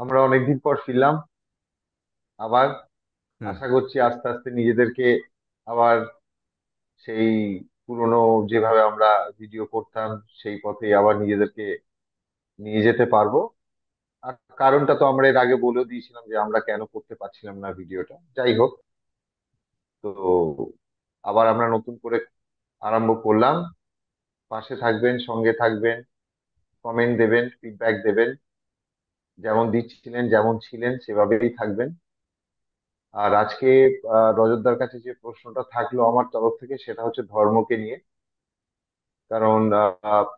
আমরা অনেকদিন পর ফিরলাম আবার। হুম। আশা করছি আস্তে আস্তে নিজেদেরকে আবার সেই পুরনো যেভাবে আমরা ভিডিও করতাম সেই পথে আবার নিজেদেরকে নিয়ে যেতে পারবো। আর কারণটা তো আমরা এর আগে বলেও দিয়েছিলাম যে আমরা কেন করতে পারছিলাম না ভিডিওটা। যাই হোক, তো আবার আমরা নতুন করে আরম্ভ করলাম। পাশে থাকবেন, সঙ্গে থাকবেন, কমেন্ট দেবেন, ফিডব্যাক দেবেন, যেমন দিচ্ছিলেন যেমন ছিলেন সেভাবেই থাকবেন। আর আজকে রজতদার কাছে যে প্রশ্নটা থাকলো আমার তরফ থেকে সেটা হচ্ছে ধর্মকে নিয়ে। কারণ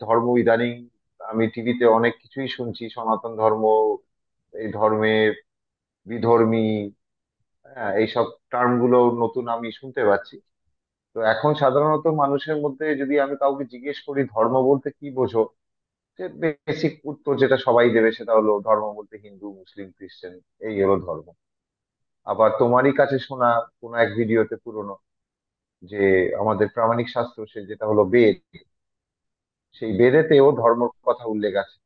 ধর্ম ইদানিং আমি টিভিতে অনেক কিছুই শুনছি, সনাতন ধর্ম, এই ধর্মে বিধর্মী, হ্যাঁ, এইসব টার্ম গুলো নতুন আমি শুনতে পাচ্ছি। তো এখন সাধারণত মানুষের মধ্যে যদি আমি কাউকে জিজ্ঞেস করি ধর্ম বলতে কি বোঝো, যে বেসিক উত্তর যেটা সবাই দেবে সেটা হলো ধর্ম বলতে হিন্দু, মুসলিম, খ্রিস্টান, এই হলো ধর্ম। আবার তোমারই কাছে শোনা কোনো এক ভিডিওতে পুরনো যে আমাদের প্রামাণিক শাস্ত্র সে যেটা হলো বেদ, সেই বেদেতেও ধর্মের কথা উল্লেখ আছে।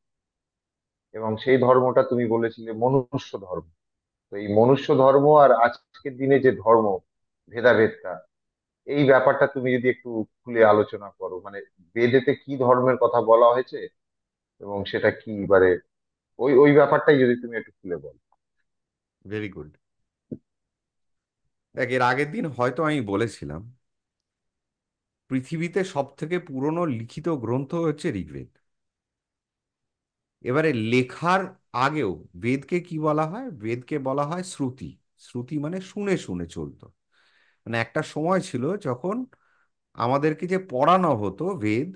এবং সেই ধর্মটা তুমি বলেছিলে মনুষ্য ধর্ম। তো এই মনুষ্য ধর্ম আর আজকের দিনে যে ধর্ম, ভেদাভেদটা, এই ব্যাপারটা তুমি যদি একটু খুলে আলোচনা করো, মানে বেদেতে কি ধর্মের কথা বলা হয়েছে এবং সেটা কি, মানে ওই ওই ব্যাপারটাই যদি তুমি একটু খুলে বলো। Very good. দেখ, এর আগের দিন হয়তো আমি বলেছিলাম পৃথিবীতে সব থেকে পুরনো লিখিত গ্রন্থ হচ্ছে ঋগ্বেদ। এবারে লেখার আগেও বেদকে কি বলা হয়? বেদকে বলা হয় শ্রুতি। শ্রুতি মানে শুনে শুনে চলতো। মানে একটা সময় ছিল যখন আমাদেরকে যে পড়ানো হতো বেদ,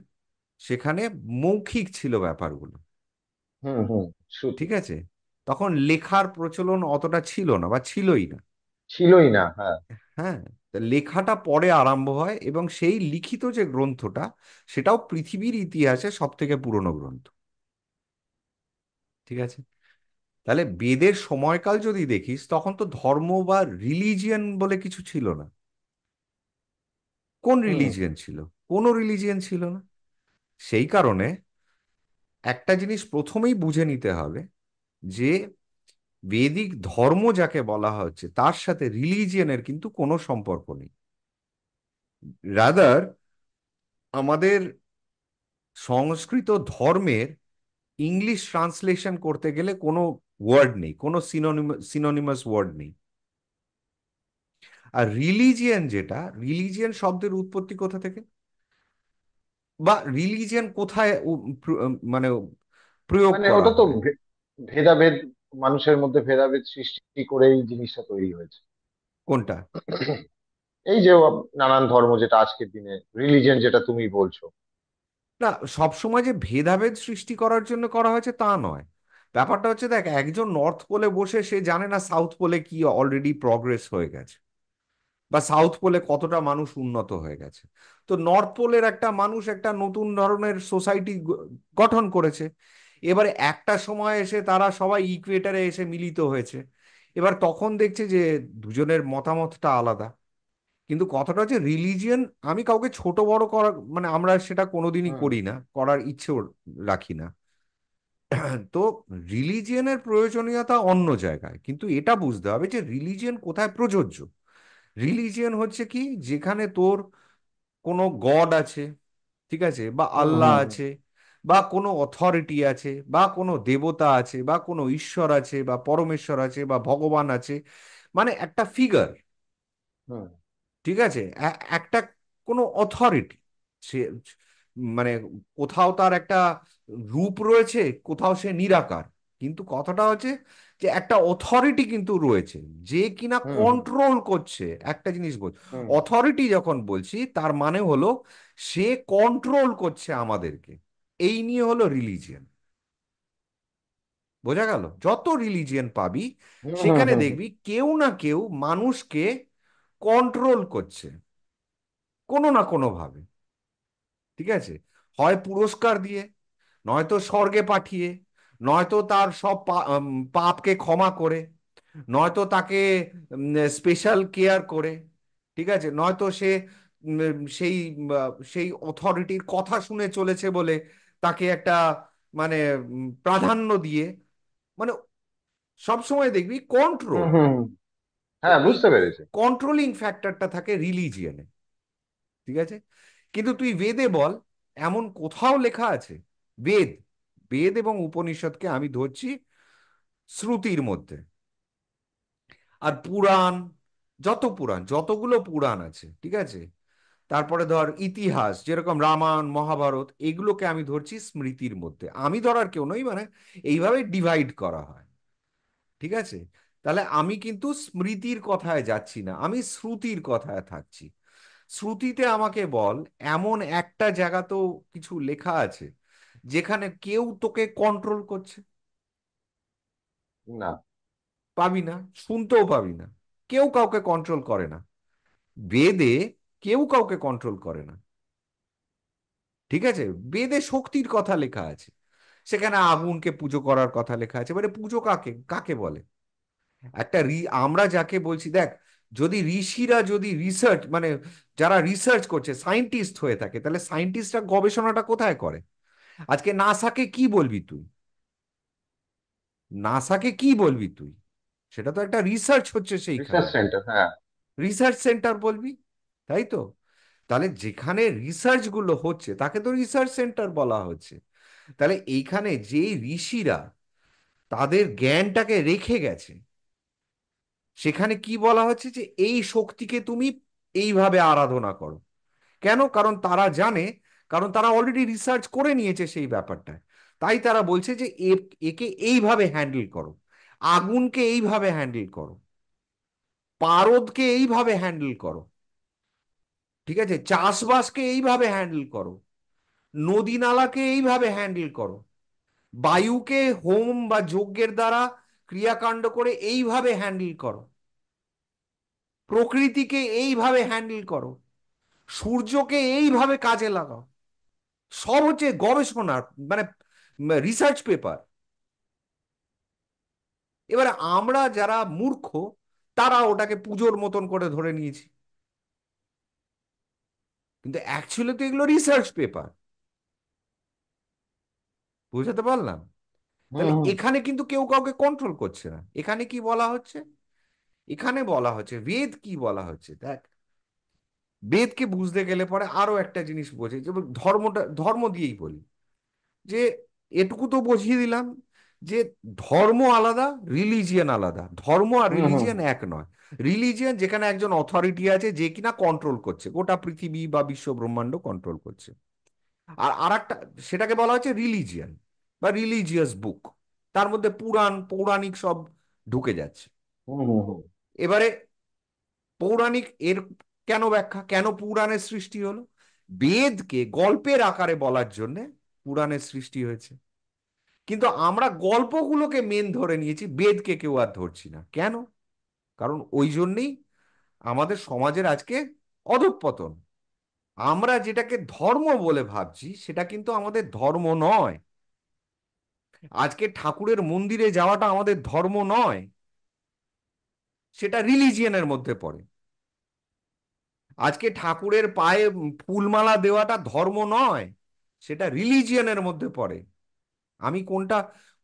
সেখানে মৌখিক ছিল ব্যাপারগুলো। হুম হুম। শ্রুতি ঠিক আছে? তখন লেখার প্রচলন অতটা ছিল না বা ছিলই না। ছিলই না, হ্যাঁ। হ্যাঁ। তা লেখাটা পরে আরম্ভ হয় এবং সেই লিখিত যে গ্রন্থটা, সেটাও পৃথিবীর ইতিহাসে সব থেকে পুরনো গ্রন্থ। ঠিক আছে? তাহলে বেদের সময়কাল যদি দেখিস, তখন তো ধর্ম বা রিলিজিয়ন বলে কিছু ছিল না। কোন হুম রিলিজিয়ন ছিল? কোনো রিলিজিয়ন ছিল না। সেই কারণে একটা জিনিস প্রথমেই বুঝে নিতে হবে যে বেদিক ধর্ম যাকে বলা হচ্ছে তার সাথে রিলিজিয়নের কিন্তু কোনো সম্পর্ক নেই। রাদার আমাদের সংস্কৃত ধর্মের ইংলিশ ট্রান্সলেশন করতে গেলে কোনো ওয়ার্ড নেই, কোনো সিনোনিমাস ওয়ার্ড নেই। আর রিলিজিয়ন, যেটা রিলিজিয়ন শব্দের উৎপত্তি কোথা থেকে, বা রিলিজিয়ন কোথায় মানে প্রয়োগ মানে করা ওটা তো হয়? ভেদাভেদ, মানুষের মধ্যে ভেদাভেদ সৃষ্টি করেই জিনিসটা তৈরি হয়েছে। কোনটা? এই যে নানান ধর্ম যেটা আজকের দিনে রিলিজিয়ন যেটা তুমি বলছো। না, সবসময় যে ভেদাভেদ সৃষ্টি করার জন্য করা হয়েছে তা নয়। ব্যাপারটা হচ্ছে, দেখ, একজন নর্থ পোলে বসে সে জানে না সাউথ পোলে কি অলরেডি প্রগ্রেস হয়ে গেছে, বা সাউথ পোলে কতটা মানুষ উন্নত হয়ে গেছে। তো নর্থ পোলের একটা মানুষ একটা নতুন ধরনের সোসাইটি গঠন করেছে। এবারে একটা সময় এসে তারা সবাই ইকুয়েটারে এসে মিলিত হয়েছে। এবার তখন দেখছে যে দুজনের মতামতটা আলাদা। কিন্তু কথাটা হচ্ছে রিলিজিয়ন, আমি কাউকে ছোট বড় করা, মানে আমরা সেটা কোনোদিনই হুম করি না, করার ইচ্ছেও রাখি না। তো রিলিজিয়নের প্রয়োজনীয়তা অন্য জায়গায়, কিন্তু এটা বুঝতে হবে যে রিলিজিয়ন কোথায় প্রযোজ্য। রিলিজিয়ন হচ্ছে কি, যেখানে তোর কোনো গড আছে, ঠিক আছে, বা হুম আল্লাহ হুম হুম আছে, বা কোনো অথরিটি আছে, বা কোনো দেবতা আছে, বা কোনো ঈশ্বর আছে, বা পরমেশ্বর আছে, বা ভগবান আছে। মানে একটা ফিগার। হুম ঠিক আছে? একটা কোনো অথরিটি, সে মানে কোথাও তার একটা রূপ রয়েছে, কোথাও সে নিরাকার। কিন্তু কথাটা হচ্ছে যে একটা অথরিটি কিন্তু রয়েছে, যে কিনা হুম হুম কন্ট্রোল করছে একটা জিনিস। বল, হুম অথরিটি যখন বলছি তার মানে হলো সে কন্ট্রোল করছে আমাদেরকে। এই নিয়ে হলো রিলিজিয়ন। বোঝা গেল? যত রিলিজিয়ন পাবি হুম হুম সেখানে হুম হুম দেখবি কেউ না কেউ মানুষকে কন্ট্রোল করছে কোনো না কোনো ভাবে। ঠিক আছে? হয় পুরস্কার দিয়ে, নয়তো স্বর্গে পাঠিয়ে, নয়তো তার সব পাপকে ক্ষমা করে, নয়তো তাকে স্পেশাল কেয়ার করে। ঠিক আছে? নয়তো সে সেই অথরিটির কথা শুনে চলেছে বলে তাকে একটা মানে প্রাধান্য দিয়ে, মানে সব সময় দেখবি হুম কন্ট্রোল। হুম হুম। তো হ্যাঁ, এই বুঝতে পেরেছি। কন্ট্রোলিং ফ্যাক্টরটা থাকে রিলিজিয়নে, ঠিক আছে? কিন্তু তুই বেদে বল, এমন কোথাও লেখা আছে? বেদ, বেদ এবং উপনিষদকে আমি ধরছি শ্রুতির মধ্যে। আর পুরাণ, যত পুরাণ, যতগুলো পুরাণ আছে, ঠিক আছে, তারপরে ধর ইতিহাস যেরকম রামায়ণ মহাভারত, এগুলোকে আমি ধরছি স্মৃতির মধ্যে। আমি ধরার কেউ নই, মানে এইভাবে ডিভাইড করা হয়, ঠিক আছে? তাহলে আমি কিন্তু স্মৃতির কথায় যাচ্ছি না, আমি শ্রুতির কথায় থাকছি। শ্রুতিতে আমাকে বল, এমন একটা জায়গা তো কিছু লেখা আছে যেখানে কেউ তোকে কন্ট্রোল করছে? না। পাবি না, শুনতেও পাবি না। কেউ কাউকে কন্ট্রোল করে না। বেদে কেউ কাউকে কন্ট্রোল করে না, ঠিক আছে? বেদে শক্তির কথা লেখা আছে, সেখানে আগুনকে পুজো করার কথা লেখা আছে। মানে পুজো কাকে কাকে বলে? একটা আমরা যাকে বলছি দেখ, যদি ঋষিরা যদি রিসার্চ, মানে যারা রিসার্চ করছে সায়েন্টিস্ট হয়ে থাকে, তাহলে সায়েন্টিস্টরা গবেষণাটা কোথায় করে? আজকে নাসাকে কি বলবি তুই? নাসাকে কি বলবি তুই? সেটা তো একটা রিসার্চ হচ্ছে রিসার্চ সেইখানে। সেন্টার, হ্যাঁ। রিসার্চ সেন্টার বলবি, তাই তো? তাহলে যেখানে রিসার্চ গুলো হচ্ছে তাকে তো রিসার্চ সেন্টার বলা হচ্ছে। তাহলে এইখানে যে ঋষিরা তাদের জ্ঞানটাকে রেখে গেছে, সেখানে কি বলা হচ্ছে যে এই শক্তিকে তুমি এইভাবে আরাধনা করো। কেন? কারণ তারা জানে, কারণ তারা অলরেডি রিসার্চ করে নিয়েছে সেই ব্যাপারটা। তাই তারা বলছে যে একে এইভাবে হ্যান্ডেল করো, আগুনকে এইভাবে হ্যান্ডেল করো, পারদকে এইভাবে হ্যান্ডেল করো, ঠিক আছে, চাষবাসকে এইভাবে হ্যান্ডেল করো, নদী নালাকে এইভাবে হ্যান্ডেল করো, বায়ুকে হোম বা যজ্ঞের দ্বারা ক্রিয়াকাণ্ড করে এইভাবে হ্যান্ডেল করো, প্রকৃতিকে এইভাবে হ্যান্ডেল করো, সূর্যকে এইভাবে কাজে লাগাও। সব হচ্ছে গবেষণার, মানে রিসার্চ পেপার। এবারে আমরা যারা মূর্খ, তারা ওটাকে পুজোর মতন করে ধরে নিয়েছি, কিন্তু অ্যাকচুয়ালি তো এগুলো রিসার্চ পেপার। বুঝাতে পারলাম? হুম তাহলে হুম এখানে কিন্তু কেউ কাউকে কন্ট্রোল করছে না। এখানে কি বলা হচ্ছে? এখানে বলা হচ্ছে, বেদ কি বলা হচ্ছে দেখ। বেদকে বুঝতে গেলে পরে আরো একটা জিনিস বোঝে, যে ধর্মটা, ধর্ম দিয়েই বলি যে এটুকু তো বুঝিয়ে দিলাম যে ধর্ম আলাদা, রিলিজিয়ন আলাদা। ধর্ম আর হুম হুম রিলিজিয়ন এক নয়। রিলিজিয়ন যেখানে একজন অথরিটি আছে যে কিনা কন্ট্রোল করছে, গোটা পৃথিবী বা বিশ্ব ব্রহ্মাণ্ড কন্ট্রোল করছে। আর আরেকটা, সেটাকে বলা হচ্ছে রিলিজিয়ন বা রিলিজিয়াস বুক। তার মধ্যে পুরাণ পৌরাণিক সব ঢুকে যাচ্ছে। হুম হুম হুম এবারে পৌরাণিক এর কেন ব্যাখ্যা, কেন পুরাণের সৃষ্টি হলো? বেদকে গল্পের আকারে বলার জন্য পুরাণের সৃষ্টি হয়েছে। কিন্তু আমরা গল্পগুলোকে মেন ধরে নিয়েছি, বেদকে কেউ আর ধরছি না। কেন? কারণ ওই জন্যেই আমাদের সমাজের আজকে অধঃপতন। আমরা যেটাকে ধর্ম বলে ভাবছি সেটা কিন্তু আমাদের ধর্ম নয়। আজকে ঠাকুরের মন্দিরে যাওয়াটা আমাদের ধর্ম নয়, সেটা রিলিজিয়নের মধ্যে পড়ে। আজকে ঠাকুরের পায়ে ফুলমালা দেওয়াটা ধর্ম নয়, সেটা রিলিজিয়নের মধ্যে পড়ে। আমি কোনটা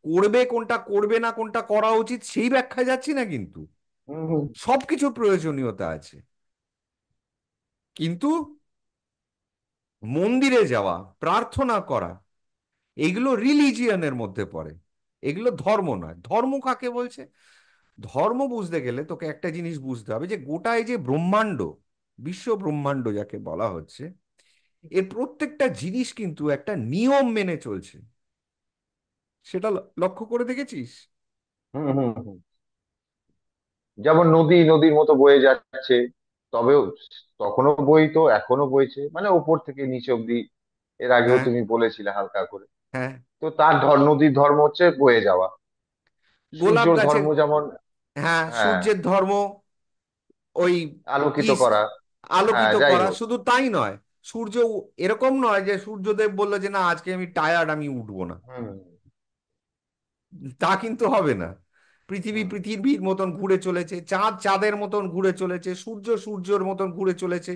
করবে কোনটা করবে না, কোনটা করা উচিত সেই ব্যাখ্যায় যাচ্ছি না, কিন্তু হুম হুম সবকিছু প্রয়োজনীয়তা আছে। কিন্তু মন্দিরে যাওয়া, প্রার্থনা করা, এগুলো রিলিজিয়নের মধ্যে পড়ে, এগুলো ধর্ম নয়। ধর্ম কাকে বলছে? ধর্ম বুঝতে গেলে তোকে একটা জিনিস বুঝতে হবে, যে গোটা এই যে ব্রহ্মাণ্ড, বিশ্ব ব্রহ্মাণ্ড যাকে বলা হচ্ছে, এর প্রত্যেকটা জিনিস কিন্তু একটা নিয়ম মেনে চলছে। সেটা লক্ষ্য করে দেখেছিস? হুম হুম হুম। যেমন নদী নদীর মতো বয়ে যাচ্ছে, তবেও তখনও বইতো, এখনো বইছে, মানে উপর থেকে নিচে অব্দি। এর আগেও হ্যাঁ, তুমি বলেছিলে হালকা করে। হ্যাঁ। তো তার নদীর ধর্ম হচ্ছে বয়ে যাওয়া। গোলাপ সূর্যর গাছের, ধর্ম যেমন, হ্যাঁ, হ্যাঁ, সূর্যের ধর্ম ওই আলোকিত ইস্ট, করা। হ্যাঁ, আলোকিত যাই করা। হোক। শুধু তাই নয়, সূর্য এরকম নয় যে সূর্যদেব বললো যে না আজকে আমি টায়ার্ড, আমি উঠবো না। হুম তা কিন্তু হবে না। পৃথিবী হুম পৃথিবীর মতন ঘুরে চলেছে, চাঁদ চাঁদের মতন ঘুরে চলেছে, সূর্য সূর্যের মতন ঘুরে চলেছে।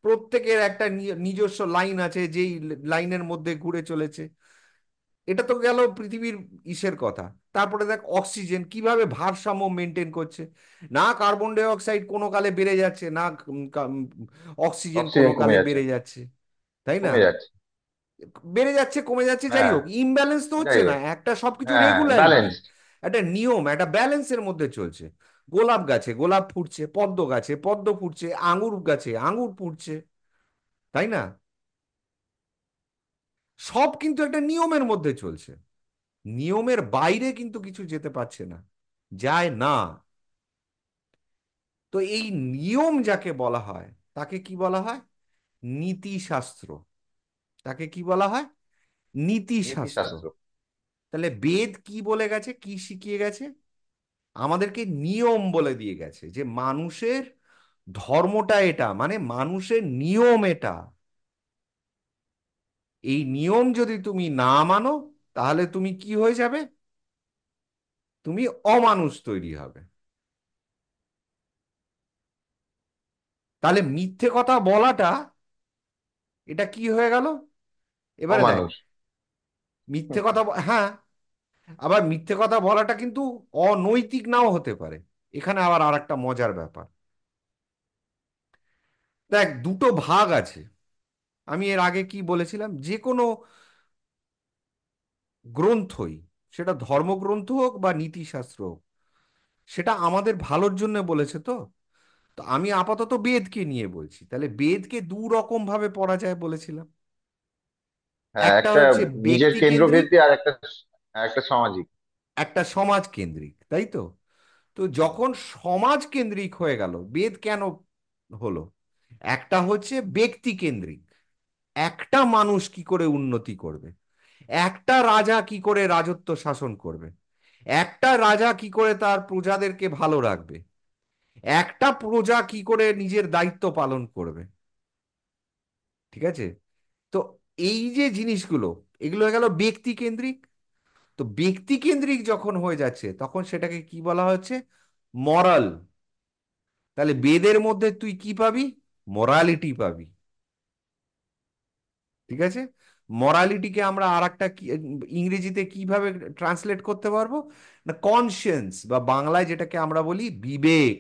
প্রত্যেকের একটা নিজস্ব লাইন আছে, যেই লাইনের মধ্যে ঘুরে চলেছে। এটা তো গেল পৃথিবীর ইসের কথা। তারপরে দেখ অক্সিজেন কিভাবে ভারসাম্য মেনটেন করছে, না কার্বন ডাই অক্সাইড কোনো কালে বেড়ে যাচ্ছে, না অক্সিজেন কোনো অক্সিজেন কমে কালে যাচ্ছে। বেড়ে যাচ্ছে, তাই না? কমে যাচ্ছে। বেড়ে যাচ্ছে কমে যাচ্ছে যাই হ্যাঁ। হোক, ইমব্যালেন্স তো যাই হচ্ছে না, হোক। একটা সবকিছু হ্যাঁ, রেগুলারিটি, ব্যালেন্সড। একটা নিয়ম, একটা ব্যালেন্সের মধ্যে চলছে। গোলাপ গাছে গোলাপ ফুটছে, পদ্ম গাছে পদ্ম ফুটছে, আঙুর গাছে আঙুর ফুটছে, তাই না? সব কিন্তু একটা নিয়মের মধ্যে চলছে, নিয়মের বাইরে কিন্তু কিছু যেতে পারছে না, যায় না। তো এই নিয়ম যাকে বলা হয় তাকে কি বলা হয়? নীতিশাস্ত্র। তাকে কি বলা হয়? নীতিশাস্ত্র। নীতিশাস্ত্র। তাহলে বেদ কি বলে গেছে, কি শিখিয়ে গেছে? আমাদেরকে নিয়ম বলে দিয়ে গেছে যে মানুষের ধর্মটা এটা, মানে মানুষের নিয়ম এটা। এই নিয়ম যদি তুমি না মানো, তাহলে তুমি কি হয়ে যাবে? তুমি অমানুষ তৈরি হবে। তাহলে মিথ্যে কথা বলাটা, এটা কি হয়ে গেল? এবারে দেখ, অমানুষ। মিথ্যে কথা হ্যাঁ, আবার মিথ্যে কথা বলাটা কিন্তু অনৈতিক নাও হতে পারে। এখানে আবার আর একটা মজার ব্যাপার, দেখ দুটো ভাগ আছে। আমি এর আগে কি বলেছিলাম, যে কোনো গ্রন্থই, সেটা ধর্মগ্রন্থ হোক বা নীতিশাস্ত্র হোক, সেটা আমাদের ভালোর জন্য বলেছে। তো তো আমি আপাতত বেদকে নিয়ে বলছি, তাহলে বেদকে দু রকম ভাবে পড়া যায় বলেছিলাম। হ্যাঁ, একটা একটা হচ্ছে নিজের ব্যক্তি কেন্দ্রিক, কেন্দ্রভিত্তি, আর একটা একটা সামাজিক। একটা সমাজ কেন্দ্রিক, তাই তো? তো যখন সমাজ কেন্দ্রিক হয়ে গেল, বেদ কেন হলো? একটা হচ্ছে ব্যক্তি কেন্দ্রিক, একটা মানুষ কি করে উন্নতি করবে, একটা রাজা কি করে রাজত্ব শাসন করবে, একটা রাজা কি করে তার প্রজাদেরকে ভালো রাখবে, একটা প্রজা কি করে নিজের দায়িত্ব পালন করবে। ঠিক আছে? তো এই যে জিনিসগুলো, এগুলো হয়ে গেল ব্যক্তি কেন্দ্রিক। তো ব্যক্তি কেন্দ্রিক যখন হয়ে যাচ্ছে, তখন সেটাকে কি বলা হচ্ছে? মরাল। তাহলে বেদের মধ্যে তুই কি পাবি? মোরালিটি পাবি। ঠিক আছে? মরালিটিকে আমরা আর একটা ইংরেজিতে কিভাবে ট্রান্সলেট করতে পারবো? না, কনসিয়েন্স, বা বাংলায় যেটাকে আমরা বলি বিবেক।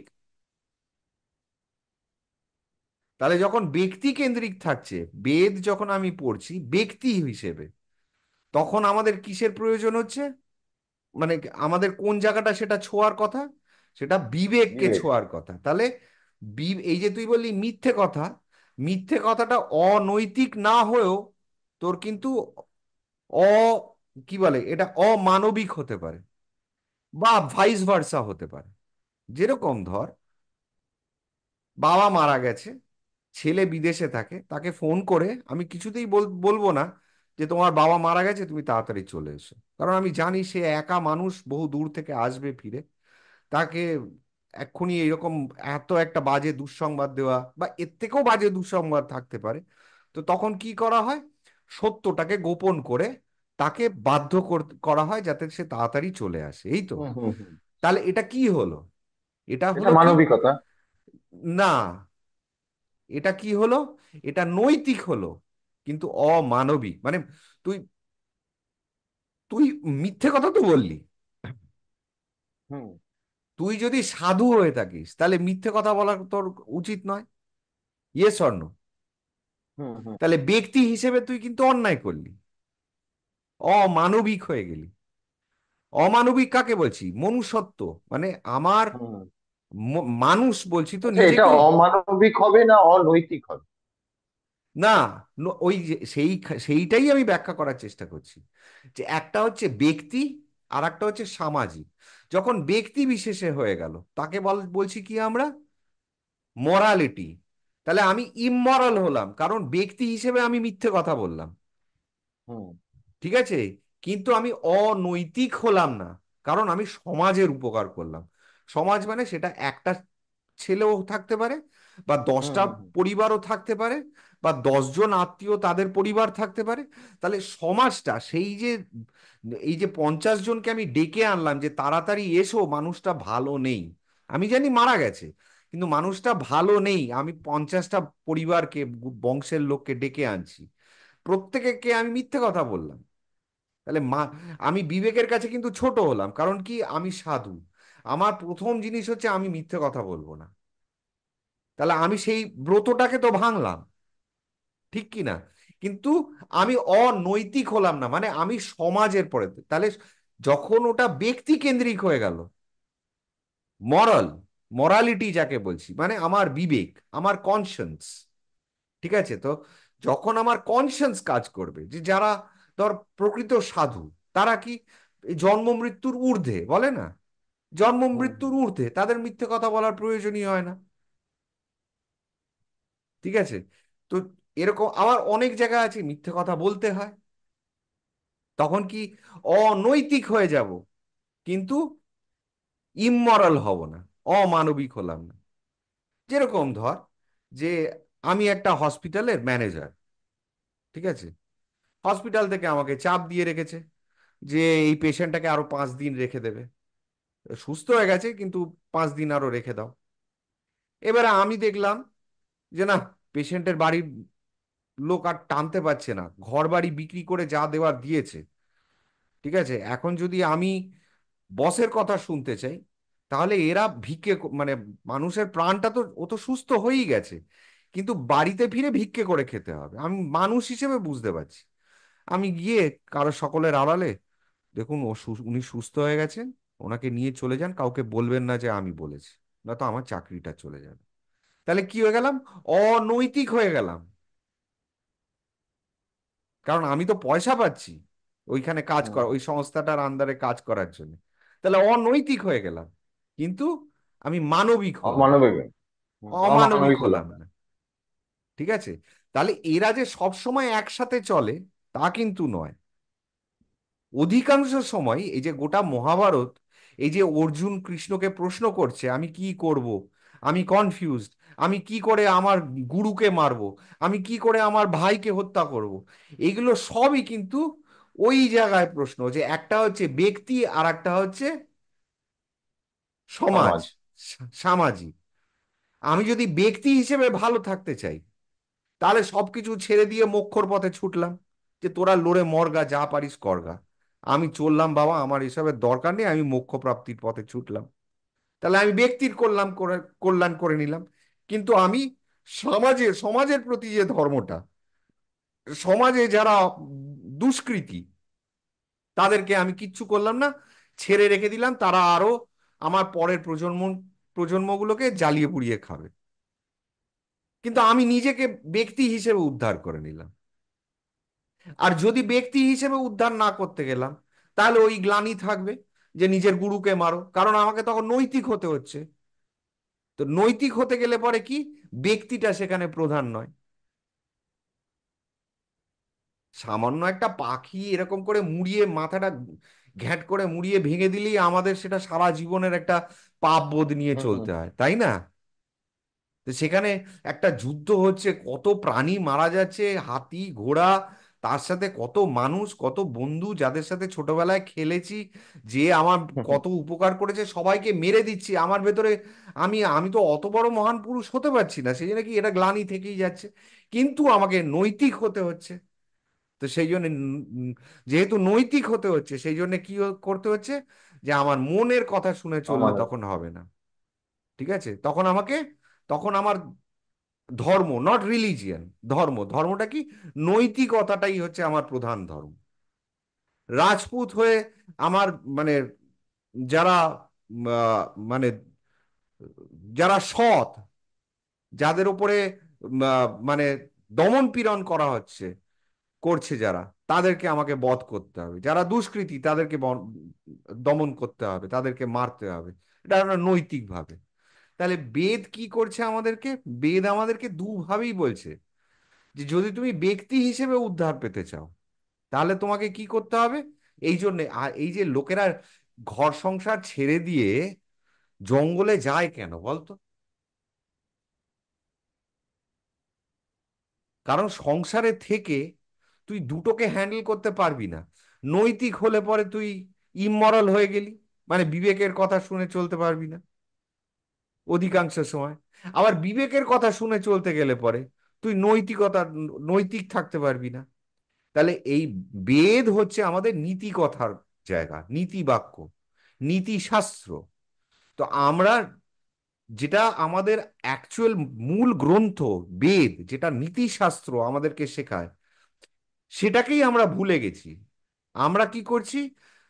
তাহলে যখন ব্যক্তি কেন্দ্রিক থাকছে, বেদ যখন আমি পড়ছি ব্যক্তি হিসেবে, তখন আমাদের কিসের প্রয়োজন হচ্ছে? মানে আমাদের কোন জায়গাটা সেটা ছোঁয়ার কথা? সেটা বিবেককে বিবেক। ছোঁয়ার কথা। তাহলে এই যে তুই বললি মিথ্যে কথা, মিথ্যে কথাটা অনৈতিক না হয়েও তোর কিন্তু অ কি বলে এটা, অমানবিক হতে পারে, বা ভাইস ভার্সা হতে পারে। যেরকম ধর, বাবা মারা গেছে, ছেলে বিদেশে থাকে, তাকে ফোন করে আমি কিছুতেই বলবো না যে তোমার বাবা মারা গেছে, তুমি তাড়াতাড়ি চলে এসো, কারণ আমি জানি সে একা মানুষ, বহু দূর থেকে আসবে ফিরে, তাকে এক্ষুনি এরকম এত একটা বাজে দুঃসংবাদ দেওয়া, বা এর থেকেও বাজে দুঃসংবাদ থাকতে পারে। তো তখন কি করা হয়? সত্যটাকে গোপন করে তাকে বাধ্য করা হয় যাতে সে তাড়াতাড়ি চলে আসে, এই তো। হুম, হুম, হুম। তাহলে এটা কি হলো? এটা এটা হলো কি? মানবিকতা। না, এটা কি হলো? এটা নৈতিক হলো, কিন্তু অমানবিক। মানে তুই তুই মিথ্যে কথা তো বললি, হুম, তুই যদি সাধু হয়ে থাকিস তাহলে মিথ্যে কথা বলা তোর উচিত নয়। Yes or no? হুম, হুম, তাহলে ব্যক্তি হিসেবে তুই কিন্তু অন্যায় করলি, অমানবিক হয়ে গেলি। অমানবিক কাকে বলছি? মনুষ্যত্ব, মানে আমার হুম। মানুষ বলছি তো আচ্ছা, এটা নিজেকে। অমানবিক হবে না অনৈতিক হবে? না, ওই যে সেইটাই আমি ব্যাখ্যা করার চেষ্টা করছি, যে একটা হচ্ছে ব্যক্তি, আর একটা হচ্ছে সামাজিক। যখন ব্যক্তি বিশেষে হয়ে গেল, তাকে বলছি কি আমরা? মরালিটি। তাহলে আমি ইমমরাল হলাম, কারণ ব্যক্তি হিসেবে আমি মিথ্যে কথা বললাম। হুম, ঠিক আছে? কিন্তু আমি অনৈতিক হলাম না, কারণ আমি সমাজের উপকার করলাম। সমাজ মানে সেটা একটা ছেলেও থাকতে পারে, বা হুম, 10টা হুম, পরিবারও থাকতে পারে, বা 10 জন আত্মীয় তাদের পরিবার থাকতে পারে। তাহলে সমাজটা সেই যে, এই যে 50 জনকে আমি ডেকে আনলাম যে তাড়াতাড়ি এসো, মানুষটা ভালো নেই, আমি জানি মারা গেছে, কিন্তু মানুষটা ভালো নেই, আমি 50টা পরিবারকে, বংশের লোককে ডেকে আনছি, প্রত্যেকে কে আমি মিথ্যে কথা বললাম। তাহলে আমি বিবেকের কাছে কিন্তু ছোট হলাম, কারণ কি আমি সাধু। আমার প্রথম জিনিস হচ্ছে আমি মিথ্যে কথা বলবো না। তাহলে আমি সেই ব্রতটাকে তো ভাঙলাম, ঠিক কি না? কিন্তু আমি অনৈতিক হলাম না, মানে আমি সমাজের পরে তাহলে যখন ওটা ব্যক্তি কেন্দ্রিক হয়ে গেল, মরাল, মরালিটি যাকে বলছি, মানে আমার বিবেক, আমার কনসিয়েন্স, ঠিক আছে তো? যখন আমার কনসিয়েন্স কাজ করবে, যে যারা ধর প্রকৃত সাধু, তারা কি এই জন্ম মৃত্যুর ঊর্ধ্বে বলে না, জন্ম হুম মৃত্যুর ঊর্ধ্বে, তাদের মিথ্যে কথা বলার প্রয়োজনই হয় না, ঠিক আছে? তো এরকম আবার অনেক জায়গা আছে মিথ্যে কথা বলতে হয়, তখন কি অনৈতিক হয়ে যাব, কিন্তু ইমমরাল হব না, অমানবিক হলাম না। যেরকম ধর যে আমি একটা হসপিটালের ম্যানেজার, ঠিক আছে? হসপিটাল থেকে আমাকে চাপ দিয়ে রেখেছে যে এই পেশেন্টটাকে আরো 5 দিন রেখে দেবে, সুস্থ হয়ে গেছে কিন্তু 5 দিন আরো রেখে দাও। এবারে আমি দেখলাম যে না, পেশেন্টের বাড়ির লোক আর টানতে পারছে না, ঘর বাড়ি বিক্রি করে যা দেওয়ার দিয়েছে, ঠিক আছে? এখন যদি আমি বসের কথা শুনতে চাই, তাহলে এরা মানে মানুষের প্রাণটা তো, ও তো সুস্থ হয়েই গেছে, কিন্তু বাড়িতে ফিরে ভিক্ষে করে খেতে হবে, আমি মানুষ হিসেবে বুঝতে পারছি। আমি গিয়ে কারো সকলের আড়ালে, দেখুন উনি সুস্থ হয়ে গেছেন, ওনাকে নিয়ে চলে যান, কাউকে বলবেন না যে আমি বলেছি, না তো আমার চাকরিটা চলে যাবে। তাহলে কি হয়ে গেলাম? অনৈতিক হয়ে গেলাম, কারণ আমি তো পয়সা পাচ্ছি ওইখানে কাজ হুম। করা, ওই সংস্থাটার আন্ডারে কাজ করার জন্য। তাহলে অনৈতিক হয়ে গেলাম, কিন্তু আমি মানবিক হলাম না, অমানবিক। অমানবিক অমানবিক হলাম হলাম না। না, ঠিক আছে? তাহলে এরা যে সব সময় একসাথে চলে তা কিন্তু নয়। অধিকাংশ সময় এই যে গোটা মহাভারত, এই যে অর্জুন কৃষ্ণকে প্রশ্ন করছে আমি কি করব, আমি কনফিউজড, আমি কি করে আমার গুরুকে মারবো, আমি কি করে আমার ভাইকে হত্যা করব, এগুলো সবই কিন্তু ওই জায়গায় প্রশ্ন, যে একটা হচ্ছে ব্যক্তি আর একটা হচ্ছে সমাজ, সমাজ। সামাজিক। আমি যদি ব্যক্তি হিসেবে ভালো থাকতে চাই, তাহলে সবকিছু ছেড়ে দিয়ে মোক্ষর পথে ছুটলাম, যে তোরা লড়ে মরগা, যা পারিস করগা, আমি চললাম বাবা, আমার এসবের দরকার নেই, আমি মোক্ষ প্রাপ্তির পথে ছুটলাম। তাহলে আমি ব্যক্তির কল্যাণ করে নিলাম। কিন্তু আমি সমাজের প্রতি যে ধর্মটা, সমাজে যারা দুষ্কৃতী, তাদেরকে আমি কিচ্ছু করলাম না, ছেড়ে রেখে দিলাম, তারা আরো আমার পরের প্রজন্মগুলোকে জ্বালিয়ে পুড়িয়ে খাবে, কিন্তু আমি নিজেকে ব্যক্তি হিসেবে উদ্ধার করে নিলাম। আর যদি ব্যক্তি হিসেবে উদ্ধার না করতে গেলাম, তাহলে ওই গ্লানি থাকবে যে নিজের গুরুকে মারো, কারণ আমাকে তখন নৈতিক হতে হচ্ছে। তো নৈতিক হতে গেলে পরে কি, ব্যক্তিটা সেখানে প্রধান নয়। সামান্য একটা পাখি এরকম করে মুড়িয়ে মাথাটা ঘ্যাট করে মুড়িয়ে ভেঙে দিলেই আমাদের সেটা সারা জীবনের একটা পাপ বোধ নিয়ে হুম হুম। চলতে হয়, তাই না? তো সেখানে একটা যুদ্ধ হচ্ছে, কত প্রাণী মারা যাচ্ছে, হাতি ঘোড়া, তার সাথে কত মানুষ, কত বন্ধু যাদের সাথে ছোটবেলায় খেলেছি, যে আমার হুম হুম। কত উপকার করেছে, সবাইকে মেরে দিচ্ছি আমার ভেতরে। আমি আমি তো অত বড় মহান পুরুষ হতে পারছি না, সেই জন্য কি এটা গ্লানি থেকেই যাচ্ছে, কিন্তু আমাকে নৈতিক হতে হচ্ছে। তো সেই জন্য যেহেতু নৈতিক হতে হচ্ছে, সেই জন্য কি করতে হচ্ছে, যে আমার মনের কথা শুনে চললে অমানবিক। তখন হবে না, ঠিক আছে? তখন আমার ধর্ম, নট রিলিজিয়ান, ধর্মটা কি, নৈতিকতাটাই হচ্ছে আমার প্রধান ধর্ম। রাজপুত হয়ে আমার, মানে যারা মানে যারা সৎ, যাদের উপরে মানে দমন পীড়ন করা হচ্ছে, করছে যারা, তাদেরকে আমাকে বধ করতে হবে, যারা দুষ্কৃতী তাদেরকে দমন করতে হবে, তাদেরকে মারতে হবে, এটা আমরা নৈতিক ভাবে। তাহলে বেদ কি করছে আমাদেরকে? বেদ আমাদেরকে দুভাবেই বলছে, যে যদি তুমি ব্যক্তি হিসেবে উদ্ধার পেতে চাও, তাহলে তোমাকে কি করতে হবে। এই জন্যে, আর এই যে লোকেরা ঘর সংসার ছেড়ে দিয়ে জঙ্গলে যায় কেন বলতো? কারণ সংসারে থেকে তুই দুটোকে হ্যান্ডেল করতে পারবি না। নৈতিক হলে পরে তুই ইমমরাল হয়ে গেলি, মানে বিবেকের কথা শুনে চলতে পারবি না অধিকাংশ সময়। আবার বিবেকের কথা শুনে চলতে গেলে পরে তুই নৈতিক থাকতে পারবি না। তাহলে এই বেদ হচ্ছে আমাদের নীতি কথার জায়গা, নীতি বাক্য, নীতি শাস্ত্র। তো আমরা যেটা আমাদের অ্যাকচুয়াল মূল গ্রন্থ বেদ, যেটা নীতিশাস্ত্র আমাদেরকে শেখায়, সেটাকেই আমরা ভুলে গেছি। আমরা কি করছি,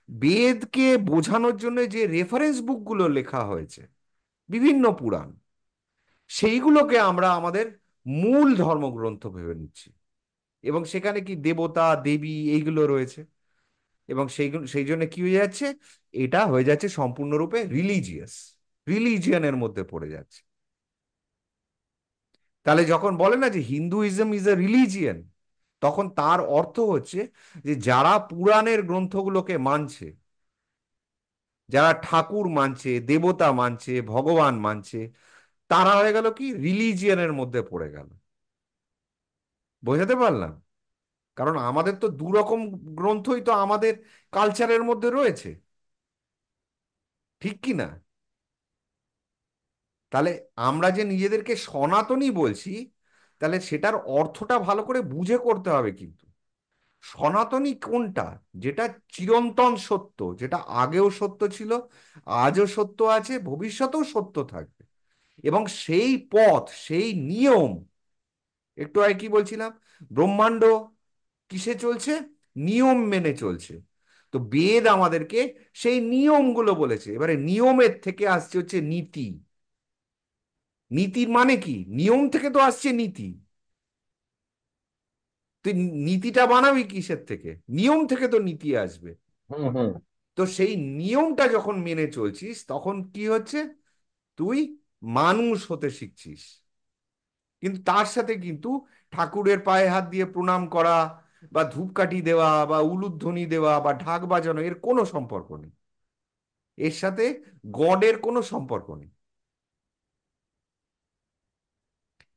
বেদকে বোঝানোর জন্য যে রেফারেন্স বুকগুলো লেখা হয়েছে, বিভিন্ন পুরাণ, সেইগুলোকে আমরা আমাদের মূল ধর্মগ্রন্থ ভেবে নিচ্ছি। এবং সেখানে কি দেবতা দেবী এইগুলো রয়েছে, এবং সেই জন্য কি হয়ে যাচ্ছে, এটা হয়ে যাচ্ছে সম্পূর্ণরূপে রিলিজিয়াস, রিলিজিয়নের মধ্যে পড়ে যাচ্ছে। তাহলে যখন বলে না যে হিন্দুইজম ইজ এ রিলিজিয়ন, তখন তার অর্থ হচ্ছে যে যারা পুরাণের গ্রন্থগুলোকে মানছে, যারা ঠাকুর মানছে, দেবতা মানছে, ভগবান মানছে, তারা হয়ে গেল কি রিলিজিয়নের মধ্যে পড়ে গেল। বোঝাতে পারলাম? কারণ আমাদের তো দু রকম গ্রন্থই তো আমাদের কালচারের মধ্যে রয়েছে, ঠিক কি না? তাহলে আমরা যে নিজেদেরকে সনাতনী বলছি, তাহলে সেটার অর্থটা ভালো করে বুঝে করতে হবে কিন্তু। সনাতনী কোনটা? যেটা চিরন্তন সত্য, যেটা আগেও সত্য ছিল, আজও সত্য আছে, ভবিষ্যতেও সত্য থাকবে। এবং সেই পথ, সেই নিয়ম, একটু আগে কি বলছিলাম, ব্রহ্মাণ্ড কিসে চলছে? নিয়ম মেনে চলছে। তো বেদ আমাদেরকে সেই নিয়মগুলো বলেছে। এবারে নিয়মের থেকে আসছে হচ্ছে নীতি। নীতির মানে কি? নিয়ম থেকে তো আসছে নীতি। তুই নীতিটা বানাবি কিসের থেকে? নিয়ম থেকে তো নীতি আসবে। হুম হুম। তো সেই নিয়মটা যখন মেনে চলছিস, তখন কি হচ্ছে, তুই মানুষ হতে শিখছিস। কিন্তু তার সাথে কিন্তু ঠাকুরের পায়ে হাত দিয়ে প্রণাম করা, বা ধূপকাঠি দেওয়া, বা উলুধ্বনি দেওয়া, বা ঢাক বাজানো, এর কোনো সম্পর্ক নেই। এর সাথে গডের কোনো সম্পর্ক নেই।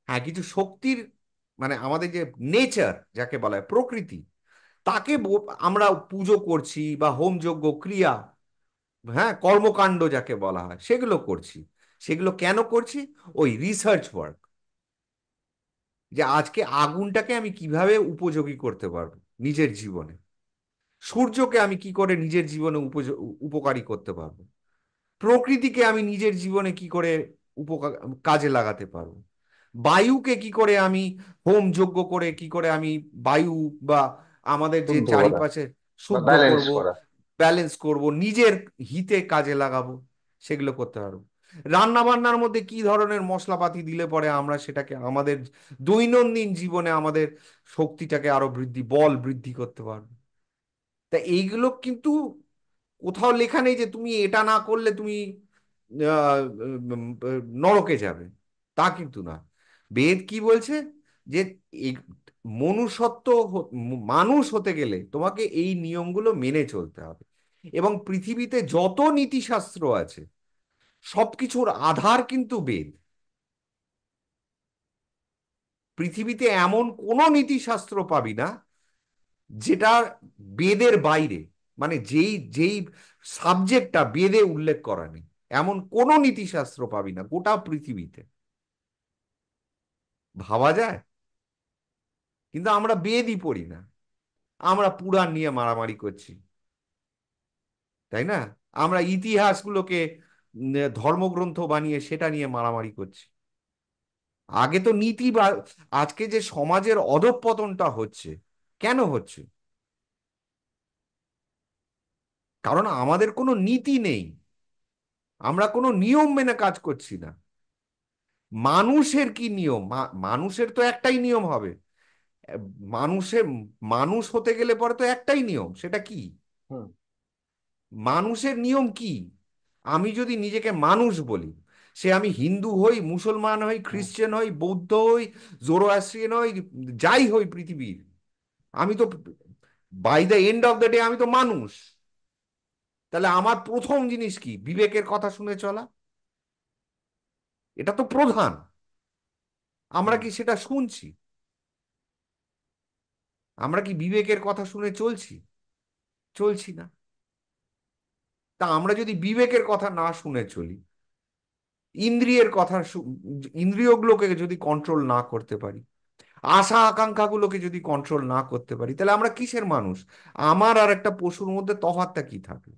হ্যাঁ, কিছু শক্তির, মানে আমাদের যে নেচার যাকে বলা হয়, প্রকৃতি, তাকে আমরা পুজো করছি, বা হোমযজ্ঞ ক্রিয়া, হ্যাঁ, কর্মকাণ্ড যাকে বলা হয়, সেগুলো করছি। সেগুলো কেন করছি? ওই রিসার্চ ওয়ার্ক, যে আজকে আগুনটাকে আমি কিভাবে উপযোগী করতে পারবো নিজের জীবনে, সূর্যকে আমি কি করে নিজের জীবনে উপকারী করতে পারবো, প্রকৃতিকে আমি নিজের জীবনে কি করে উপকার কাজে লাগাতে পারবো, বায়ুকে কি করে আমি হোম যজ্ঞ করে কি করে আমি বায়ু বা আমাদের যে শুদ্ধ করা চারিপাশে বা শুদ্ধ ব্যালেন্স করব, করা। ব্যালেন্স করব, নিজের হিতে কাজে লাগাবো, সেগুলো করতে পারবো। রান্না বান্নার মধ্যে কি ধরনের মশলাপাতি দিলে পরে আমরা সেটাকে আমাদের দৈনন্দিন জীবনে আমাদের শক্তিটাকে আরো বল বৃদ্ধি করতে পারবো। তা এইগুলো কিন্তু কোথাও লেখা নেই যে তুমি এটা না করলে তুমি আহ, নরকে যাবে, তা কিন্তু না। বেদ কি বলছে, যে এই মনুষ্যত্ব মানুষ হতে গেলে তোমাকে এই নিয়মগুলো মেনে চলতে হবে। এবং পৃথিবীতে যত নীতিশাস্ত্র আছে, সবকিছুর আধার কিন্তু বেদ। পৃথিবীতে এমন কোনো নীতিশাস্ত্র পাবি না যেটা বেদের বাইরে, মানে যেই যেই সাবজেক্টটা বেদে উল্লেখ করা নেই, এমন কোনো নীতিশাস্ত্র পাবি না গোটা পৃথিবীতে। ভাবা যায়? কিন্তু আমরা বেদই পড়ি না, আমরা পুরাণ নিয়ে মারামারি করছি, তাই না? আমরা ইতিহাসগুলোকে ধর্মগ্রন্থ বানিয়ে সেটা নিয়ে মারামারি করছি। আগে তো নীতি বা আজকে যে সমাজের অধঃপতনটা হচ্ছে, কেন হচ্ছে? কারণ আমাদের কোনো নীতি নেই, আমরা কোনো নিয়ম মেনে কাজ করছি না। মানুষের কি নিয়ম? মানুষের তো একটাই নিয়ম হবে। মানুষের মানুষ হতে গেলে পরে তো একটাই নিয়ম, সেটা কি? হুম মানুষের নিয়ম কি? আমি যদি নিজেকে মানুষ বলি, সে আমি হিন্দু হই, মুসলমান হই, হুম খ্রিস্টান হই, বৌদ্ধ হই, জোরোয়াস্ট্রিয়ান হই, যাই হই পৃথিবীর, আমি তো by the end of the day আমি তো মানুষ। তাহলে আমার প্রথম জিনিস কি? বিবেকের কথা শুনে চলা। এটা তো প্রধান। আমরা হুম কি সেটা শুনছি? আমরা কি বিবেকের কথা শুনে চলছি? চলছি না। তা আমরা যদি বিবেকের কথা না শুনে চলি, ইন্দ্রিয়ের কথা ইন্দ্রিয়গুলোকে যদি কন্ট্রোল না করতে পারি, আশা আকাঙ্ক্ষাগুলোকে যদি কন্ট্রোল না করতে পারি, তাহলে আমরা কিসের মানুষ? আমার আর একটা পশুর মধ্যে তফাৎটা কি থাকলো?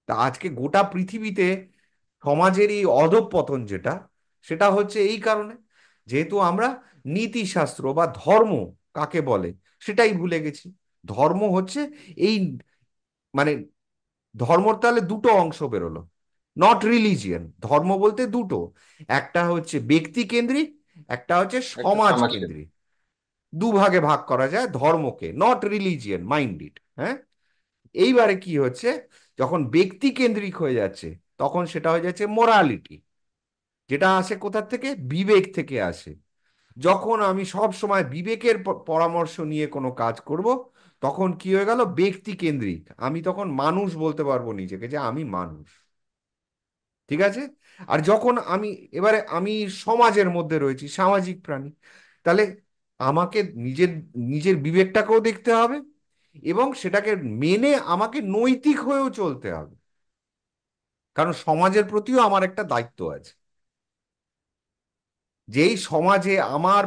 তা আজকে গোটা পৃথিবীতে সমাজের এই অধঃপতন যেটা, সেটা হচ্ছে এই কারণে, যেহেতু আমরা নীতিশাস্ত্র বা ধর্ম কাকে বলে সেটাই ভুলে গেছি। ধর্ম হচ্ছে এই, মানে ধর্মর তাহলে দুটো অংশ বেরোলো, নট রিলিজিয়ন। ধর্ম বলতে দুটো, একটা হচ্ছে ব্যক্তি কেন্দ্রিক, একটা হচ্ছে একটা সমাজ সমাজকে। কেন্দ্রিক। দুভাগে ভাগ করা যায় ধর্মকে, নট রিলিজিয়ন মাইন্ডেড। হ্যাঁ, এইবারে কি হচ্ছে, যখন ব্যক্তি কেন্দ্রিক হয়ে যাচ্ছে, তখন সেটা হয়ে যাচ্ছে মোরালিটি, যেটা আসে কোথা থেকে? বিবেক থেকে আসে। যখন আমি সব সময় বিবেকের পরামর্শ নিয়ে কোনো কাজ করব, তখন কি হয়ে গেল? ব্যক্তি কেন্দ্রিক। আমি তখন মানুষ বলতে পারবো নিজেকে যে আমি মানুষ। ঠিক আছে? আর যখন আমি, এবারে আমি সমাজের মধ্যে রয়েছি, সামাজিক প্রাণী, তাহলে আমাকে নিজের নিজের বিবেকটাকেও দেখতে হবে, এবং সেটাকে মেনে আমাকে নৈতিক হয়েও চলতে হবে, কারণ সমাজের প্রতিও আমার একটা দায়িত্ব আছে। যেই সমাজে আমার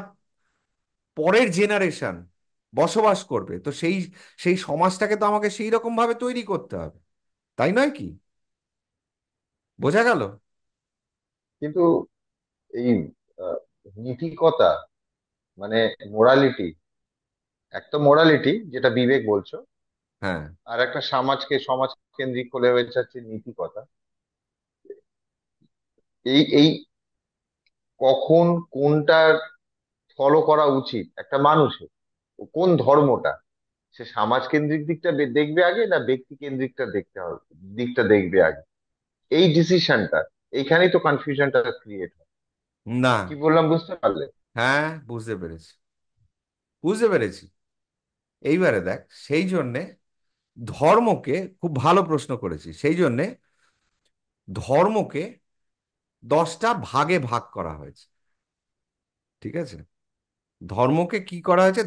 পরের জেনারেশন বসবাস করবে, তো সেই সেই সমাজটাকে তো আমাকে সেই রকম ভাবে তৈরি করতে হবে, তাই নয় কি? বোঝা গেল? কিন্তু এই আহ, নীতিকতা মানে মোরালিটি, এক তো মোরালিটি যেটা বিবেক বলছো, হ্যাঁ, আর একটা সমাজ কেন্দ্রিক হলে হয়ে যাচ্ছে নীতিকতা। এই কখন কোনটা ফলো করা উচিত একটা মানুষের, কোন ধর্মটা, সে সমাজ কেন্দ্রিক দিকটা দেখবে আগে না ব্যক্তি কেন্দ্রিকটা দেখতে হবে, দিকটা দেখবে আগে? এই ডিসিশনটা, এইখানেই তো কনফিউশনটা ক্রিয়েট হয়। না, কি বললাম বুঝতে পারলে? হ্যাঁ বুঝতে পেরেছি, বুঝতে পেরেছি। এইবারে দেখ, সেই জন্যে ধর্মকে, খুব ভালো প্রশ্ন করেছি, সেই জন্যে ধর্মকে 10টা ভাগে ভাগ করা হয়েছে। ঠিক আছে? ধর্মকে কি করা হয়েছে,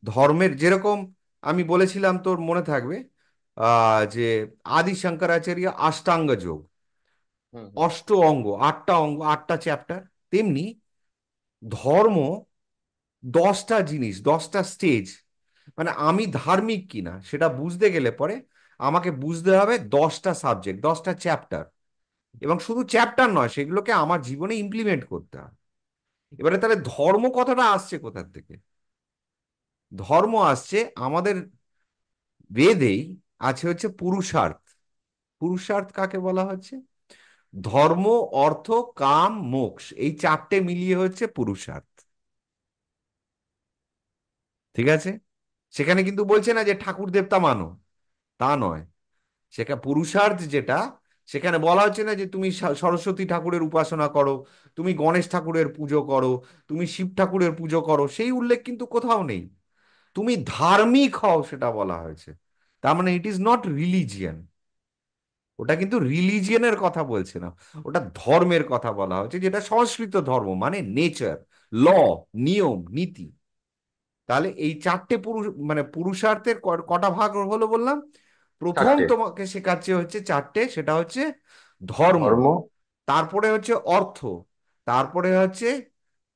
ধর্মের যেরকম আমি বলেছিলাম, তোর মনে থাকবে যে আদি শঙ্করাচার্য অষ্টাঙ্গ যোগ, হুম হুম। অঙ্গ, 8টা অঙ্গ, 8টা চ্যাপ্টার, তেমনি ধর্ম 10টা জিনিস, 10টা স্টেজ। মানে আমি ধার্মিক কিনা সেটা বুঝতে গেলে পরে আমাকে বুঝতে হবে 10টা সাবজেক্ট, 10টা চ্যাপ্টার, এবং শুধু চ্যাপ্টার নয়, সেগুলোকে আমার জীবনে ইমপ্লিমেন্ট করতে হবে। এবারে তাহলে ধর্ম কথাটা আসছে কোথা থেকে? ধর্ম আসছে আমাদের বেদেই, আছে হচ্ছে পুরুষার্থ। পুরুষার্থ কাকে বলা হচ্ছে? ধর্ম, অর্থ, কাম, মোক্ষ, এই চারটে মিলিয়ে হচ্ছে পুরুষার্থ। ঠিক আছে? সেখানে কিন্তু বলছে না যে ঠাকুর দেবতা মানো, তা নয়। সেখানে পুরুষার্থ যেটা, সেখানে বলা হচ্ছে না যে তুমি সরস্বতী ঠাকুরের উপাসনা করো, তুমি গণেশ ঠাকুরের পুজো করো, তুমি শিব ঠাকুরের পুজো করো, সেই উল্লেখ কিন্তু কোথাও নেই। তুমি ধার্মিক হও সেটা বলা হয়েছে। তার মানে ইট ইজ নট রিলিজিয়ান। ওটা কিন্তু রিলিজিয়নের কথা বলছে না, ওটা ধর্মের কথা বলা হচ্ছে, যেটা সংস্কৃত ধর্ম, মানে নেচার, ল, নিয়ম, নীতি। তাহলে এই চারটে মানে পুরুষার্থের কটা ভাগ হলো বললাম? প্রথম চারটে। তোমাকে শেখাচ্ছে হচ্ছে চারটে, সেটা হচ্ছে ধর্ম, ধর্ম, তারপরে হচ্ছে অর্থ, তারপরে হচ্ছে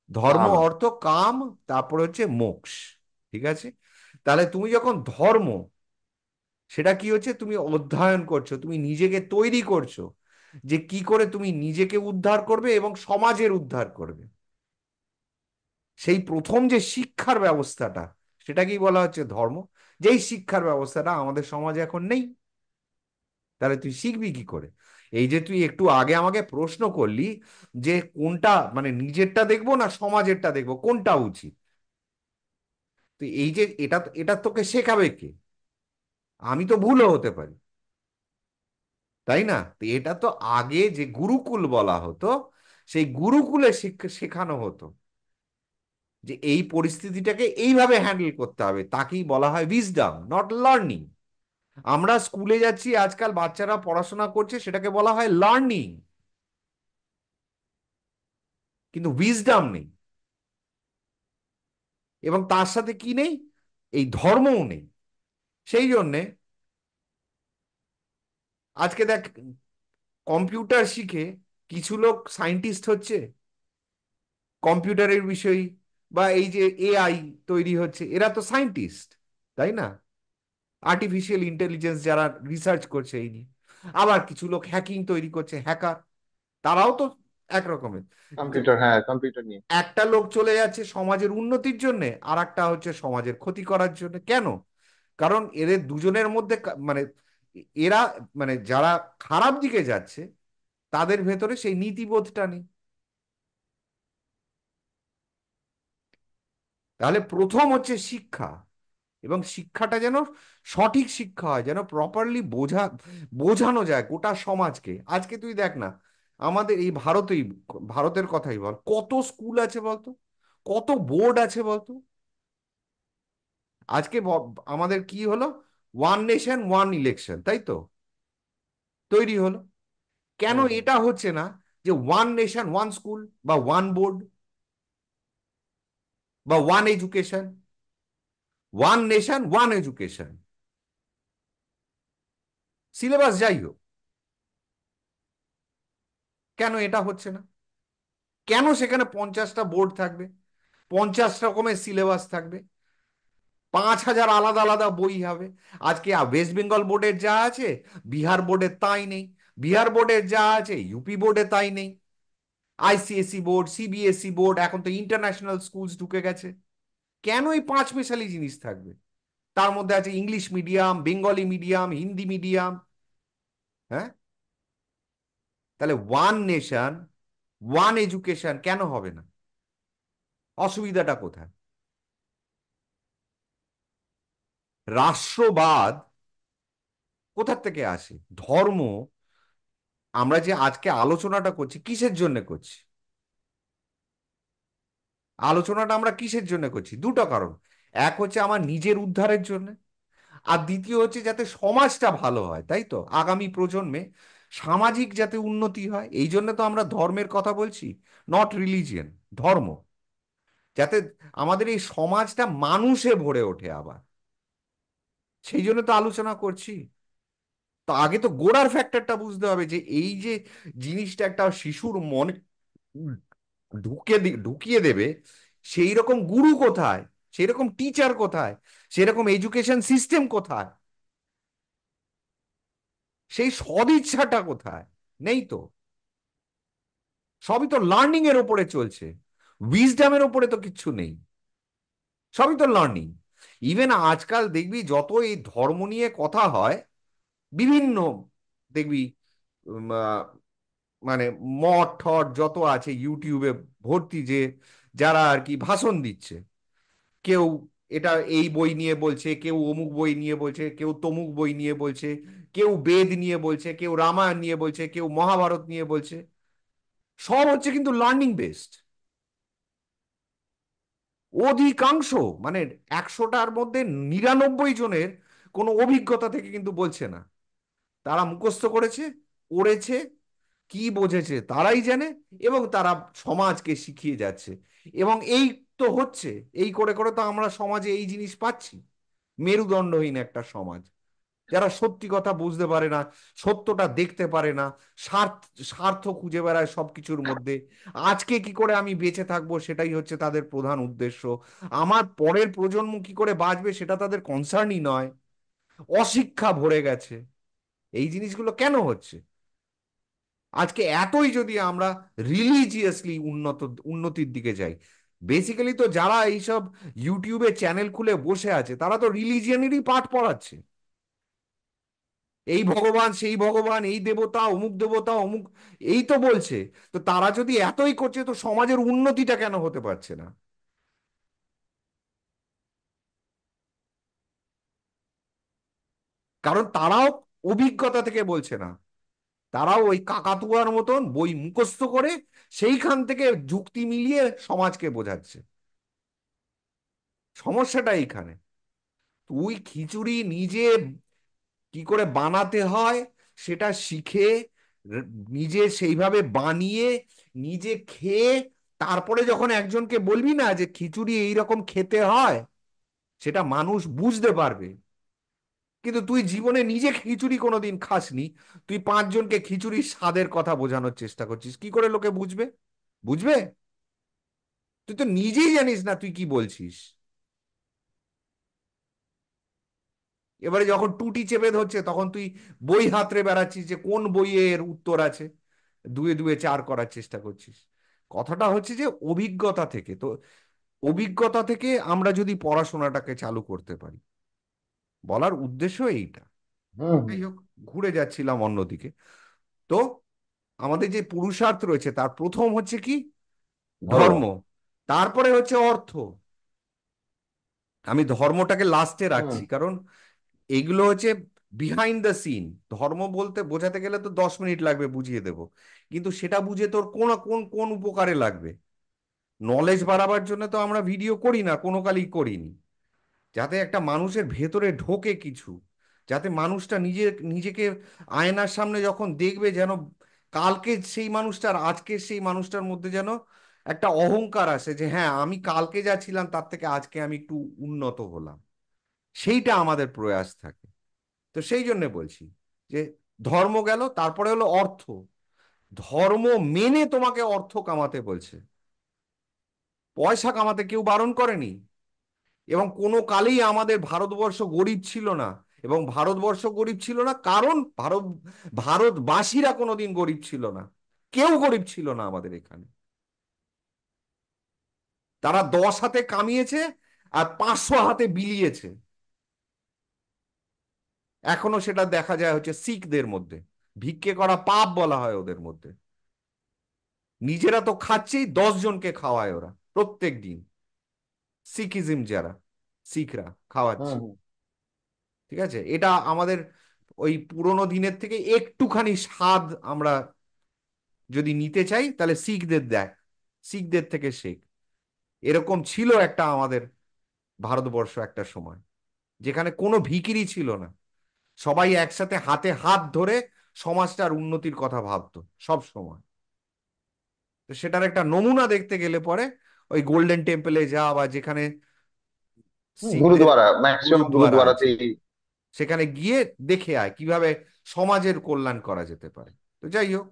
ধর্ম, কাম। অর্থ, কাম, তারপরে হচ্ছে মোক্ষ। ঠিক আছে? তাহলে তুমি যখন ধর্ম, সেটা কি হচ্ছে, তুমি অধ্যয়ন করছো, তুমি নিজেকে তৈরি করছো, যে কি করে তুমি নিজেকে উদ্ধার করবে এবং সমাজের উদ্ধার করবে। সেই প্রথম যে শিক্ষার ব্যবস্থাটা, সেটাকেই বলা হচ্ছে ধর্ম। যেই শিক্ষার ব্যবস্থাটা আমাদের সমাজে এখন নেই, তাহলে তুই শিখবি কি করে? এই যে তুই একটু আগে আমাকে প্রশ্ন করলি যে কোনটা, মানে নিজেরটা দেখবো না সমাজেরটা দেখবো, কোনটা উচিত, তুই এই যে এটা এটা তোকে শেখাবে কে? আমি তো ভুলও হতে পারি, তাই না? তো এটা তো আগে যে গুরুকুল বলা হতো, সেই গুরুকুলে শেখানো হতো যে এই পরিস্থিতিটাকে এইভাবে হ্যান্ডেল করতে হবে, তাকেই বলা হয় উইজডম, নট লার্নিং। আমরা স্কুলে যাচ্ছি আজকাল, বাচ্চারা পড়াশোনা করছে, সেটাকে বলা হয় লার্নিং, কিন্তু উইজডম নেই। এবং তার সাথে কি নেই? এই ধর্মও নেই। সেই জন্যে আজকে দেখ, কম্পিউটার শিখে কিছু লোক সায়েন্টিস্ট হচ্ছে কম্পিউটারের বিষয়, বা এই যে এআই তৈরি হচ্ছে, এরা তো সায়েন্টিস্ট, তাই না? আর্টিফিশিয়াল ইন্টেলিজেন্স যারা রিসার্চ করছে এই নিয়ে। আবার কিছু লোক হ্যাকিং তৈরি করছে, হ্যাকার, তারাও তো একরকমের। কম্পিউটার, হ্যাঁ কম্পিউটার নিয়ে। একটা লোক চলে যাচ্ছে সমাজের উন্নতির জন্য, আর একটা হচ্ছে সমাজের ক্ষতি করার জন্য। কেন? কারণ এদের দুজনের মধ্যে মানে এরা, মানে যারা খারাপ দিকে যাচ্ছে তাদের ভেতরে সেই নীতিবোধটা নেই। তাহলে প্রথম হচ্ছে শিক্ষা, এবং শিক্ষাটা যেন সঠিক শিক্ষা হয়, যেন প্রপারলি বোঝানো যায় গোটা সমাজকে। আজকে তুই দেখ না, আমাদের এই ভারতেই, ভারতের কথাই বল, কত স্কুল আছে বলতো, কত বোর্ড আছে বলতো। আজকে আমাদের কি হলো, ওয়ান নেশন ওয়ান ইলেকশন, তাই তো তৈরি হলো। কেন হুম হুম। এটা হচ্ছে না যে ওয়ান নেশন ওয়ান স্কুল, বা ওয়ান বোর্ড, বা one education, one nation one education, syllabus যাই হোক, কেন এটা হচ্ছে না? কেন সেখানে 50টা বোর্ড থাকবে, 50 রকমের সিলেবাস থাকবে, 5,000 আলাদা আলাদা বই হবে? আজকে ওয়েস্ট বেঙ্গল বোর্ডের যা আছে বিহার বোর্ডের তাই নেই, বিহার বোর্ডের যা আছে ইউপি বোর্ডে তাই নেই। আইসিএসসি বোর্ড, সিবিএসই বোর্ড, এখন তো ইন্টারন্যাশনাল স্কুলস ঢুকে গেছে। কেন এই পাঁচ মেশালি জিনিস থাকবে? তার মধ্যে আছে English medium, Bengali medium, Hindi medium. হ্যাঁ, তাহলে ওয়ান নেশন ওয়ান এডুকেশন কেন হবে না? অসুবিধাটা কোথায়? রাষ্ট্রবাদ কোথার থেকে আসে? ধর্ম, আমরা যে আজকে আলোচনাটা করছি কিসের জন্য করছি? আলোচনাটা আমরা কিসের জন্য করছি? দুটো কারণ। এক হচ্ছে আমার নিজের উদ্ধারের জন্য, আর দ্বিতীয় হচ্ছে যাতে সমাজটা ভালো হয়, তাই তো, আগামী প্রজন্মে সামাজিক যাতে উন্নতি হয়। এই জন্য তো আমরা ধর্মের কথা বলছি, নট রিলিজিয়ন, ধর্ম, যাতে আমাদের এই সমাজটা মানুষে ভরে ওঠে আবার, সেই জন্য তো আলোচনা করছি। তো আগে তো গোড়ার ফ্যাক্টরটা বুঝতে হবে, যে এই যে জিনিসটা একটা শিশুর মনে ঢুকিয়ে দেবে, সেই রকম গুরু কোথায়, সেই রকম টিচার কোথায়, সেই রকম এডুকেশন সিস্টেম কোথায়, সেই সদিচ্ছাটা কোথায়? নেই তো। সবই তো লার্নিং এর উপরে চলছে, উইজডামের উপরে তো কিচ্ছু নেই। সবই তো লার্নিং। ইভেন আজকাল দেখবি যত এই ধর্ম নিয়ে কথা হয়, বিভিন্ন, দেখবি উম, আহ, মানে মঠ টঠ যত আছে ইউটিউবে ভর্তি, যে যারা আর কি ভাষণ দিচ্ছে, কেউ এটা এই বই নিয়ে বলছে, কেউ অমুক বই নিয়ে বলছে, কেউ তমুক বই নিয়ে বলছে, কেউ বেদ নিয়ে বলছে, কেউ রামায়ণ নিয়ে বলছে, কেউ মহাভারত নিয়ে বলছে। সব হচ্ছে কিন্তু লার্নিং বেসড। অধিকাংশ, মানে 100টার মধ্যে 99 জনের কোনো অভিজ্ঞতা থেকে কিন্তু বলছে না। তারা মুখস্থ করেছে, পড়েছে, কি বুঝেছে তারাই জানে, এবং তারা সমাজকে শিখিয়ে যাচ্ছে। এবং এই তো হচ্ছে, এই করে করে তো আমরা সমাজে এই জিনিস পাচ্ছি, মেরুদণ্ডহীন একটা সমাজ, যারা সত্যি কথা বুঝতে পারে না, সত্যটা দেখতে পারে না, স্বার্থ স্বার্থ খুঁজে বেড়ায় সবকিছুর মধ্যে। আজকে কি করে আমি বেঁচে থাকবো সেটাই হচ্ছে তাদের প্রধান উদ্দেশ্য। আমার পরের প্রজন্ম কি করে বাঁচবে সেটা তাদের কনসার্নই নয়। অশিক্ষা ভরে গেছে। এই জিনিসগুলো কেন হচ্ছে? আজকে এতই যদি আমরা রিলিজিয়াসলি উন্নতির দিকে যাই, বেসিক্যালি তো যারা এইসব ইউটিউবে চ্যানেল খুলে বসে আছে তারা তো রিলিজিয়ানেরই পাঠ পড়াচ্ছে। এই ভগবান সেই ভগবান, এই দেবতা অমুক দেবতা অমুক, এই তো বলছে। তো তারা যদি এতই করছে, তো সমাজের উন্নতিটা কেন হতে পারছে না? কারণ তারাও অভিজ্ঞতা থেকে বলছে না, তারাও ওই কাকাতুয়ার মতন বই মুখস্থ করে সেইখান থেকে যুক্তি মিলিয়ে সমাজকে বোঝাচ্ছে। সমস্যাটা এইখানে। তুই খিচুড়ি নিজে কি করে বানাতে হয় সেটা শিখে, র- নিজে সেইভাবে বানিয়ে, নিজে খেয়ে, তারপরে যখন একজনকে বলবি না যে খিচুড়ি এইরকম খেতে হয়, সেটা মানুষ বুঝতে পারবে। কিন্তু তুই জীবনে নিজে খিচুড়ি কোনোদিন খাসনি, তুই পাঁচজনকে খিচুড়ির স্বাদের কথা বোঝানোর চেষ্টা করছিস, কি করে লোকে বুঝবে? বুঝবে? তুই তো নিজেই জানিস না তুই কি বলছিস। এবারে যখন টুটি চেপে ধরছে তখন তুই বই হাতড়ে বেড়াচ্ছিস যে কোন বইয়ে এর উত্তর আছে, দুয়ে দুয়ে চার করার চেষ্টা করছিস। কথাটা হচ্ছে যে অভিজ্ঞতা থেকে তো, অভিজ্ঞতা থেকে আমরা যদি পড়াশোনাটাকে চালু করতে পারি, বলার উদ্দেশ্য এইটা। হুম, হুম। যাই হোক, ঘুরে যাচ্ছিলাম অন্যদিকে। তো আমাদের যে পুরুষার্থ রয়েছে তার প্রথম হচ্ছে কি? ধর্ম। ধর্ম। তারপরে হচ্ছে অর্থ। আমি ধর্মটাকে লাস্টে হুম, রাখছি কারণ এগুলো হচ্ছে বিহাইন্ড দ্য সিন। ধর্ম বলতে বোঝাতে গেলে তো 10 মিনিট লাগবে বুঝিয়ে দেব, কিন্তু সেটা বুঝে তোর কোন কোন কোন উপকারে লাগবে? নলেজ বাড়াবার জন্য তো আমরা ভিডিও করি না, কোনো কালই করিনি। যাতে একটা মানুষের ভেতরে ঢোকে কিছু, যাতে মানুষটা নিজেকে আয়নার সামনে যখন দেখবে যেন কালকে সেই মানুষটার আজকের সেই মানুষটার মধ্যে যেন একটা অহংকার আসে যে হ্যাঁ আমি কালকে যা ছিলাম তার থেকে আজকে আমি একটু উন্নত হলাম। সেইটা আমাদের প্রয়াস থাকে। তো সেই জন্য বলছি যে ধর্ম গেল, তারপরে হলো অর্থ। ধর্ম মেনে তোমাকে অর্থ কামাতে বলছে, পয়সা কামাতে কেউ বারণ করেনি। এবং কোনো কালেই আমাদের ভারতবর্ষ গরিব ছিল না। এবং ভারতবর্ষ গরিব ছিল না কারণ ভারতবাসীরা কোনোদিন গরিব ছিল না। কেউ গরিব ছিল না আমাদের এখানে। তারা 10 হাতে কামিয়েছে আর 500 হাতে বিলিয়েছে। এখনো সেটা দেখা যায় হচ্ছে শিখদের মধ্যে, ভিক্ষে করা পাপ বলা হয় ওদের মধ্যে। নিজেরা তো খাচ্ছেই, 10 জনকে খাওয়ায় ওরা প্রত্যেক দিন। শিখিজম যারা, শিখরা খাওয়াচ্ছে। হুম, হুম। ঠিক আছে, এটা আমাদের ওই পুরোনো দিনের থেকে একটুখানি স্বাদ আমরা যদি নিতে চাই তাহলে শিখদের দেখ, শিখদের থেকে শেখ। এরকম ছিল একটা আমাদের ভারতবর্ষ একটা সময়, যেখানে কোনো ভিখিরি ছিল না। সবাই একসাথে হাতে হাত ধরে সমাজটার উন্নতির কথা ভাবতো সব সময়। তো সেটার একটা নমুনা দেখতে গেলে পরে ওই গোল্ডেন টেম্পলে যা, বা যেখানে শিখদের গুরুদুয়ারা, ম্যাক্সিমাম গুরুদুয়ারা আছে, গুরুদুয়ারাতেই। সেখানে গিয়ে দেখে আয় কিভাবে সমাজের কল্যাণ করা যেতে পারে। তো যাই হোক,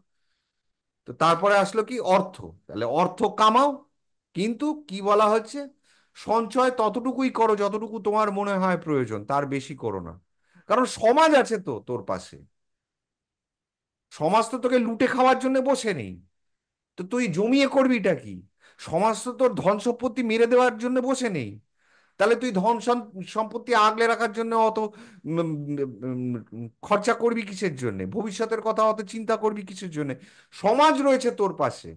তো তারপরে আসলো কি? অর্থ। তাহলে অর্থ কামাও, কিন্তু কি বলা হচ্ছে? সঞ্চয় ততটুকুই করো যতটুকু তোমার মনে হয় প্রয়োজন, তার বেশি করো না। কারণ সমাজ আছে তো তোর পাশে। সমাজ তো তোকে লুটে খাওয়ার জন্য বসে নেই। তো তুই জমিয়ে করবিটা কি? সমাজ তো তোর ধন সম্পত্তি মেরে দেওয়ার জন্য বসে নেই। তাহলে তুই সম্পত্তি আগলে রাখার জন্য অত খরচা করবি কিসের জন্য? ভবিষ্যতের কথা অত চিন্তা করবি কিসের জন্য? সমাজ রয়েছে তোর পাশে।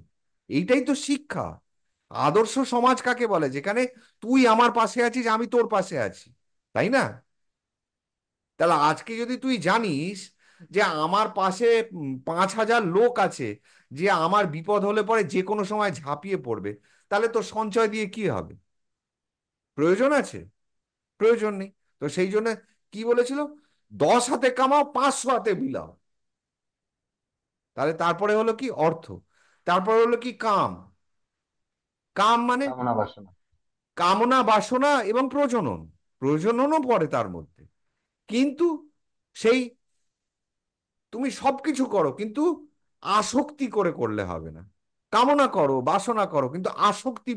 এইটাই তো শিক্ষা। আদর্শ সমাজ কাকে বলে? যেখানে তুই আমার পাশে আছিস, আমি তোর পাশে আছি, তাই না? তাহলে আজকে যদি তুই জানিস যে আমার পাশে 5,000 লোক আছে যে আমার বিপদ হলে পরে যে কোনো সময় ঝাঁপিয়ে পড়বে, তাহলে তোর সঞ্চয় দিয়ে কি হবে? প্রয়োজন আছে? প্রয়োজন নেই। তো সেই জন্য কি বলেছিল? 10 হাতে কামাও, 500 হাতে বিলাও। তাহলে তারপরে হলো কি? অর্থ। তারপরে হলো কি? কাম। কাম মানে কামনা বাসনা। কামনা বাসনা এবং প্রজনন। প্রজননও পড়ে তার মধ্যে। কিন্তু সেই তুমি সবকিছু করো কিন্তু আসক্তি করে করলে হবে না। কামনা করো, বাসনা করো, কিন্তু আসক্তি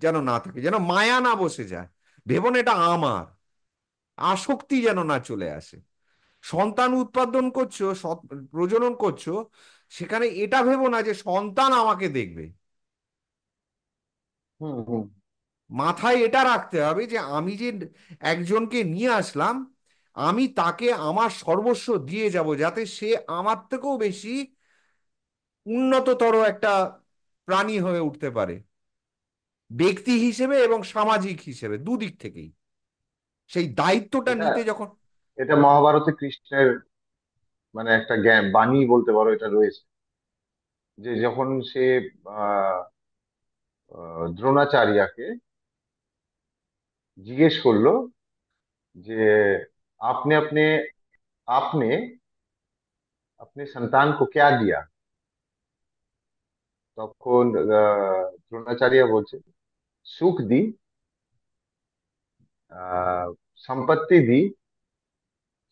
যেন না থাকে, যেন মায়া না বসে যায়। ভেবো না এটা আমার। আসক্তি যেন না চলে আসে। সন্তান উৎপাদন করছো, প্রজনন করছো, সেখানে এটা ভেবো না যে সন্তান আমাকে দেখবে। হুম, হুম। মাথায় এটা রাখতে হবে যে আমি যে একজনকে নিয়ে আসলাম, আমি তাকে আমার সর্বস্ব দিয়ে যাব যাতে সে আমার থেকেও বেশি উন্নততর একটা প্রাণী হয়ে উঠতে পারে, ব্যক্তি হিসেবে এবং সামাজিক হিসেবে, দুদিক থেকেই। সেই দায়িত্বটা এটা নিতে যখন এটা মহাভারতে কৃষ্ণের মানে একটা জ্ঞান বাণী বলতে পারো, এটা রয়েছে। যে যখন সে আহ দ্রোণাচার্যকে জিজ্ঞেস করলো যে आपने अपने आपने अपने संतान को क्या दिया, তখন দ্রোণাচার্য বলছে সুখ দি, সম্পত্তি দি,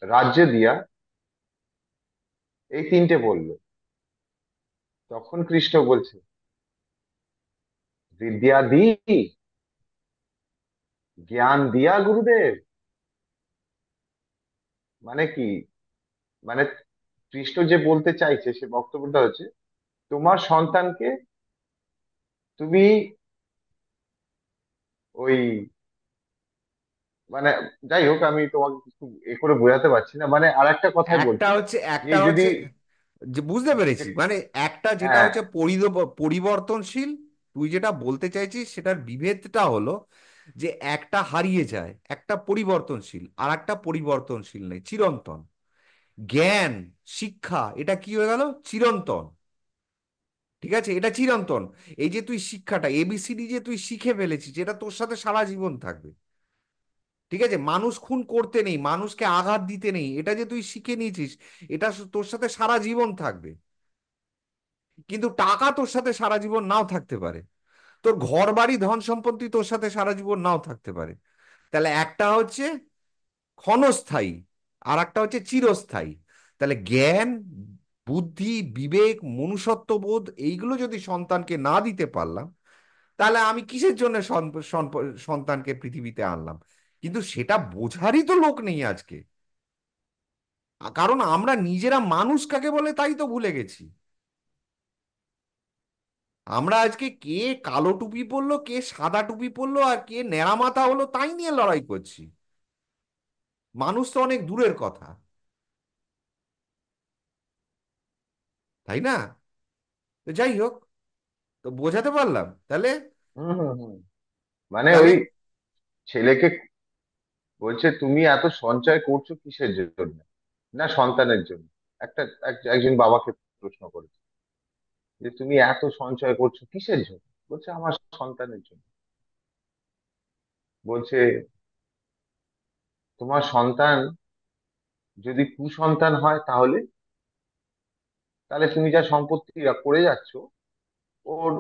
রাজ্য দিয়া, এই তিনটে বললো। তখন কৃষ্ণ বলছে, বিদ্যা দি, জ্ঞান দিয়া গুরুদেব। মানে কি, মানে কৃষ্ণ যে বলতে চাইছে সে বক্তব্যটা হচ্ছে, তোমার সন্তানকে তুমি ওই, মানে যাই হোক, আমি তোমাকে কিছু এ করে বোঝাতে পারছি না, মানে আর একটা কথাই একটা বলছি, হচ্ছে যে একটা যদি হচ্ছে যে বুঝতে পেরেছি, মানে একটা যেটা হ্যাঁ, হচ্ছে পরিবর্তনশীল। তুই যেটা বলতে চাইছিস সেটার বিভেদটা হলো যে একটা হারিয়ে যায়, একটা পরিবর্তনশীল, আর একটা পরিবর্তনশীল নেই, চিরন্তন। জ্ঞান, শিক্ষা, এটা কি হয়ে গেল? চিরন্তন। ঠিক আছে, এটা চিরন্তন। এই যে তুই শিক্ষাটা এবিসিডি যে তুই শিখে ফেলেছিস, এটা তোর সাথে সারা জীবন থাকবে। ঠিক আছে, মানুষ খুন করতে নেই, মানুষকে আঘাত দিতে নেই, এটা যে তুই শিখে নিয়েছিস, এটা তোর সাথে সারা জীবন থাকবে। কিন্তু টাকা তোর সাথে সারা জীবন নাও থাকতে পারে, তোর ঘর বাড়ি ধন সম্পত্তি তোর সাথে সারা জীবন নাও থাকতে পারে। তাহলে একটা হচ্ছে ক্ষণস্থায়ী, আর একটা হচ্ছে চিরস্থায়ী। তাহলে জ্ঞান, বুদ্ধি, বিবেক, মনুষ্যত্ববোধ এইগুলো যদি সন্তানকে না দিতে পারলাম, তাহলে আমি কিসের জন্য সন্তানকে পৃথিবীতে আনলাম? কিন্তু সেটা বোঝারই তো লোক নেই আজকে। কারণ আমরা নিজেরা মানুষ কাকে বলে তাই তো ভুলে গেছি। আমরা আজকে কে কালো টুপি পরলো, কে সাদা টুপি পরলো, আর কে ন্যাড়া মাথা হলো তাই নিয়ে লড়াই করছি। মানুষ তো অনেক দূরের কথা, তাই না? তো যাই হোক, তো বোঝাতে পারলাম তাহলে? হুম হুম হুম, মানে তাহলে ওই ছেলেকে বলছে, তুমি এত সঞ্চয় করছো কিসের জন্য? না সন্তানের জন্য। একটা একজন বাবাকে প্রশ্ন করেছে যে তুমি এত সঞ্চয় করছো কিসের জন্য? বলছে আমার সন্তানের জন্য। বলছে, তোমার সন্তান যদি কুসন্তান হয়, তাহলে তাহলে তুমি যা সম্পত্তি করে যাচ্ছ, ওর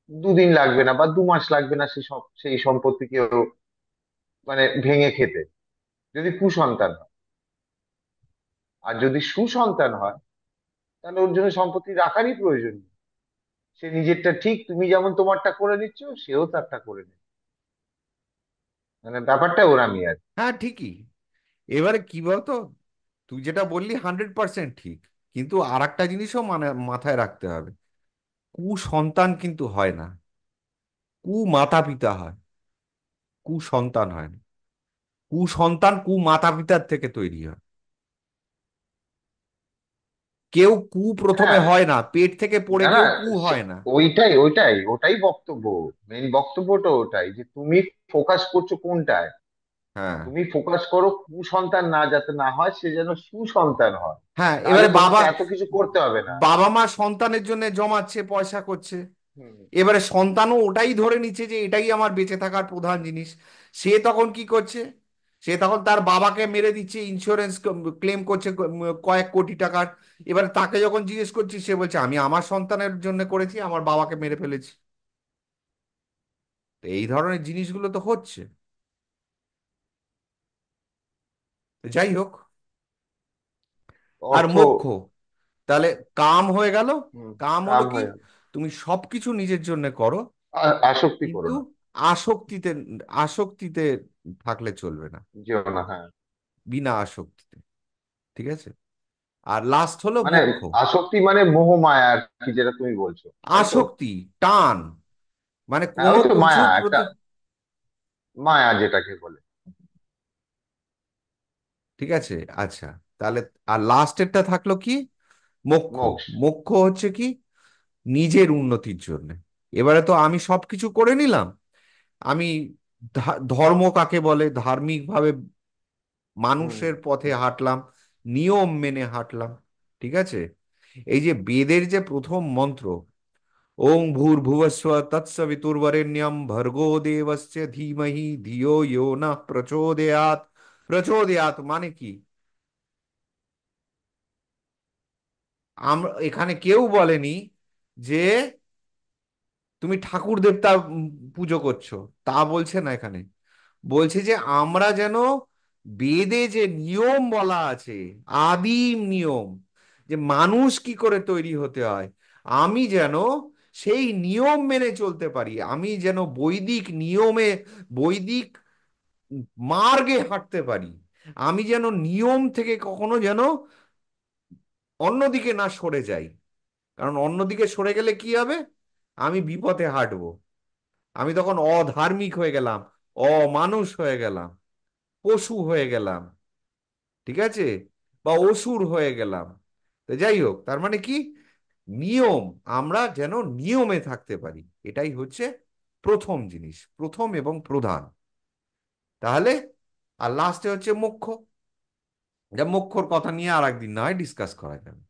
দুদিন লাগবে না বা 2 মাস লাগবে না সে সব সেই সম্পত্তিকে ও মানে ভেঙে খেতে, যদি কুসন্তান হয়। আর যদি সুসন্তান হয়, তাহলে ওর জন্য সম্পত্তি রাখারই প্রয়োজন নেই। সে নিজেরটা ঠিক, তুমি যেমন তোমারটা করে নিচ্ছ, সেও তারটা করে নেবে। মানে ব্যাপারটা ওরামি আর কি। হ্যাঁ, ঠিকই। এবারে কি বলতো, তুই যেটা বললি 100% ঠিক, কিন্তু আর একটা জিনিসও মানে মাথায় রাখতে হবে। কুসন্তান কিন্তু হয় না, কু মাতা পিতা হয়, কুসন্তান হয় না। কুসন্তান মাতা পিতার থেকে তৈরি হয়। কেউ প্রথমে হ্যাঁ, হয় না, পেট থেকে পড়ে না না, কেউ হয় না। ওইটাই বক্তব্য। মেন বক্তব্যটা ওটাই, যে তুমি ফোকাস করছো কোনটায়। হ্যাঁ, তুমি ফোকাস করো কুসন্তান না যাতে না হয়, সে যেন সুসন্তান হয়। হ্যাঁ, তাহলে এবারে তোমাকে এত কিছু করতে হবে না। বাবা মা সন্তানের জন্য জমাচ্ছে, পয়সা করছে। হুম। এবারে সন্তানও ওটাই ধরে নিচ্ছে যে এটাই আমার বেঁচে থাকার প্রধান জিনিস। সে তখন কি করছে? সে তখন তার বাবাকে মেরে দিচ্ছে, ইন্স্যুরেন্স ক্লেম করছে কয়েক কোটি টাকার। এবারে তাকে যখন জিজ্ঞেস করছি, সে বলছে আমি আমার সন্তানের জন্য করেছি, আমার বাবাকে মেরে ফেলেছি। তো এই ধরনের জিনিসগুলো তো হচ্ছে। তো যাই হোক, আর অর্থ। মোক্ষ, তাহলে কাম হয়ে গেল। হুম, কাম হলো কাম কি? হয়ে গেল। তুমি সবকিছু নিজের জন্য করো, আসক্তি করো কিন্তু না। আসক্তিতে আসক্তিতে থাকলে চলবে না, যেও না, হ্যাঁ। বিনা আসক্তিতে। ঠিক আছে, আর লাস্ট হলো মানে মোক্ষ। আসক্তি মানে মোহ মায়া আর কি, যেটা তুমি বলছো, তাই তো? আসক্তি, টান, মানে হ্যাঁ, কোনো ওই তো মায়া কিছুর একটা, প্রতি। মায়া যেটাকে বলে। ঠিক আছে, আচ্ছা, তাহলে আর লাস্টেরটা থাকলো কি? মোক্ষ। মোক্ষ। মোক্ষ হচ্ছে কি? নিজের উন্নতির জন্য। এবারে তো আমি সবকিছু করে নিলাম, আমি ধর্ম কাকে বলে, ধার্মিক ভাবে হুম মানুষের পথে হুম হাঁটলাম, নিয়ম মেনে হাঁটলাম। ঠিক আছে, এই যে বেদের যে প্রথম মন্ত্র, ওং ভূর্ভুবস্ব তৎসবিতুর্বরেণ্যম ভর্গো দেবস্য ধীমহি ধিয়ো ইয়ো নঃ প্রচোদয়াৎ। প্রচোদয়াৎ মানে কি? আমরা এখানে কেউ বলেনি যে তুমি ঠাকুর দেবতা পুজো করছো, তা বলছে না এখানে। বলছে যে আমরা যেন বেদে যে নিয়ম বলা আছে, আদিম নিয়ম, যে মানুষ কি করে তৈরি হতে হয়, আমি যেন সেই নিয়ম মেনে চলতে পারি, আমি যেন বৈদিক নিয়মে, বৈদিক মার্গে হাঁটতে পারি, আমি যেন নিয়ম থেকে কখনো যেন অন্যদিকে না সরে যাই। কারণ অন্যদিকে সরে গেলে কি হবে? আমি বিপথে হাঁটবো। আমি তখন অধার্মিক হয়ে গেলাম, অমানুষ হয়ে গেলাম, পশু হয়ে গেলাম, ঠিক আছে, বা অসুর হয়ে গেলাম। তো যাই হোক, তার মানে কি, নিয়ম, আমরা যেন নিয়মে থাকতে পারি, এটাই হচ্ছে প্রথম জিনিস, প্রথম এবং প্রধান। তাহলে আর লাস্টে হচ্ছে মোক্ষ। যা মোক্ষর কথা নিয়ে আর একদিন না হয় ডিসকাস করা যাবে।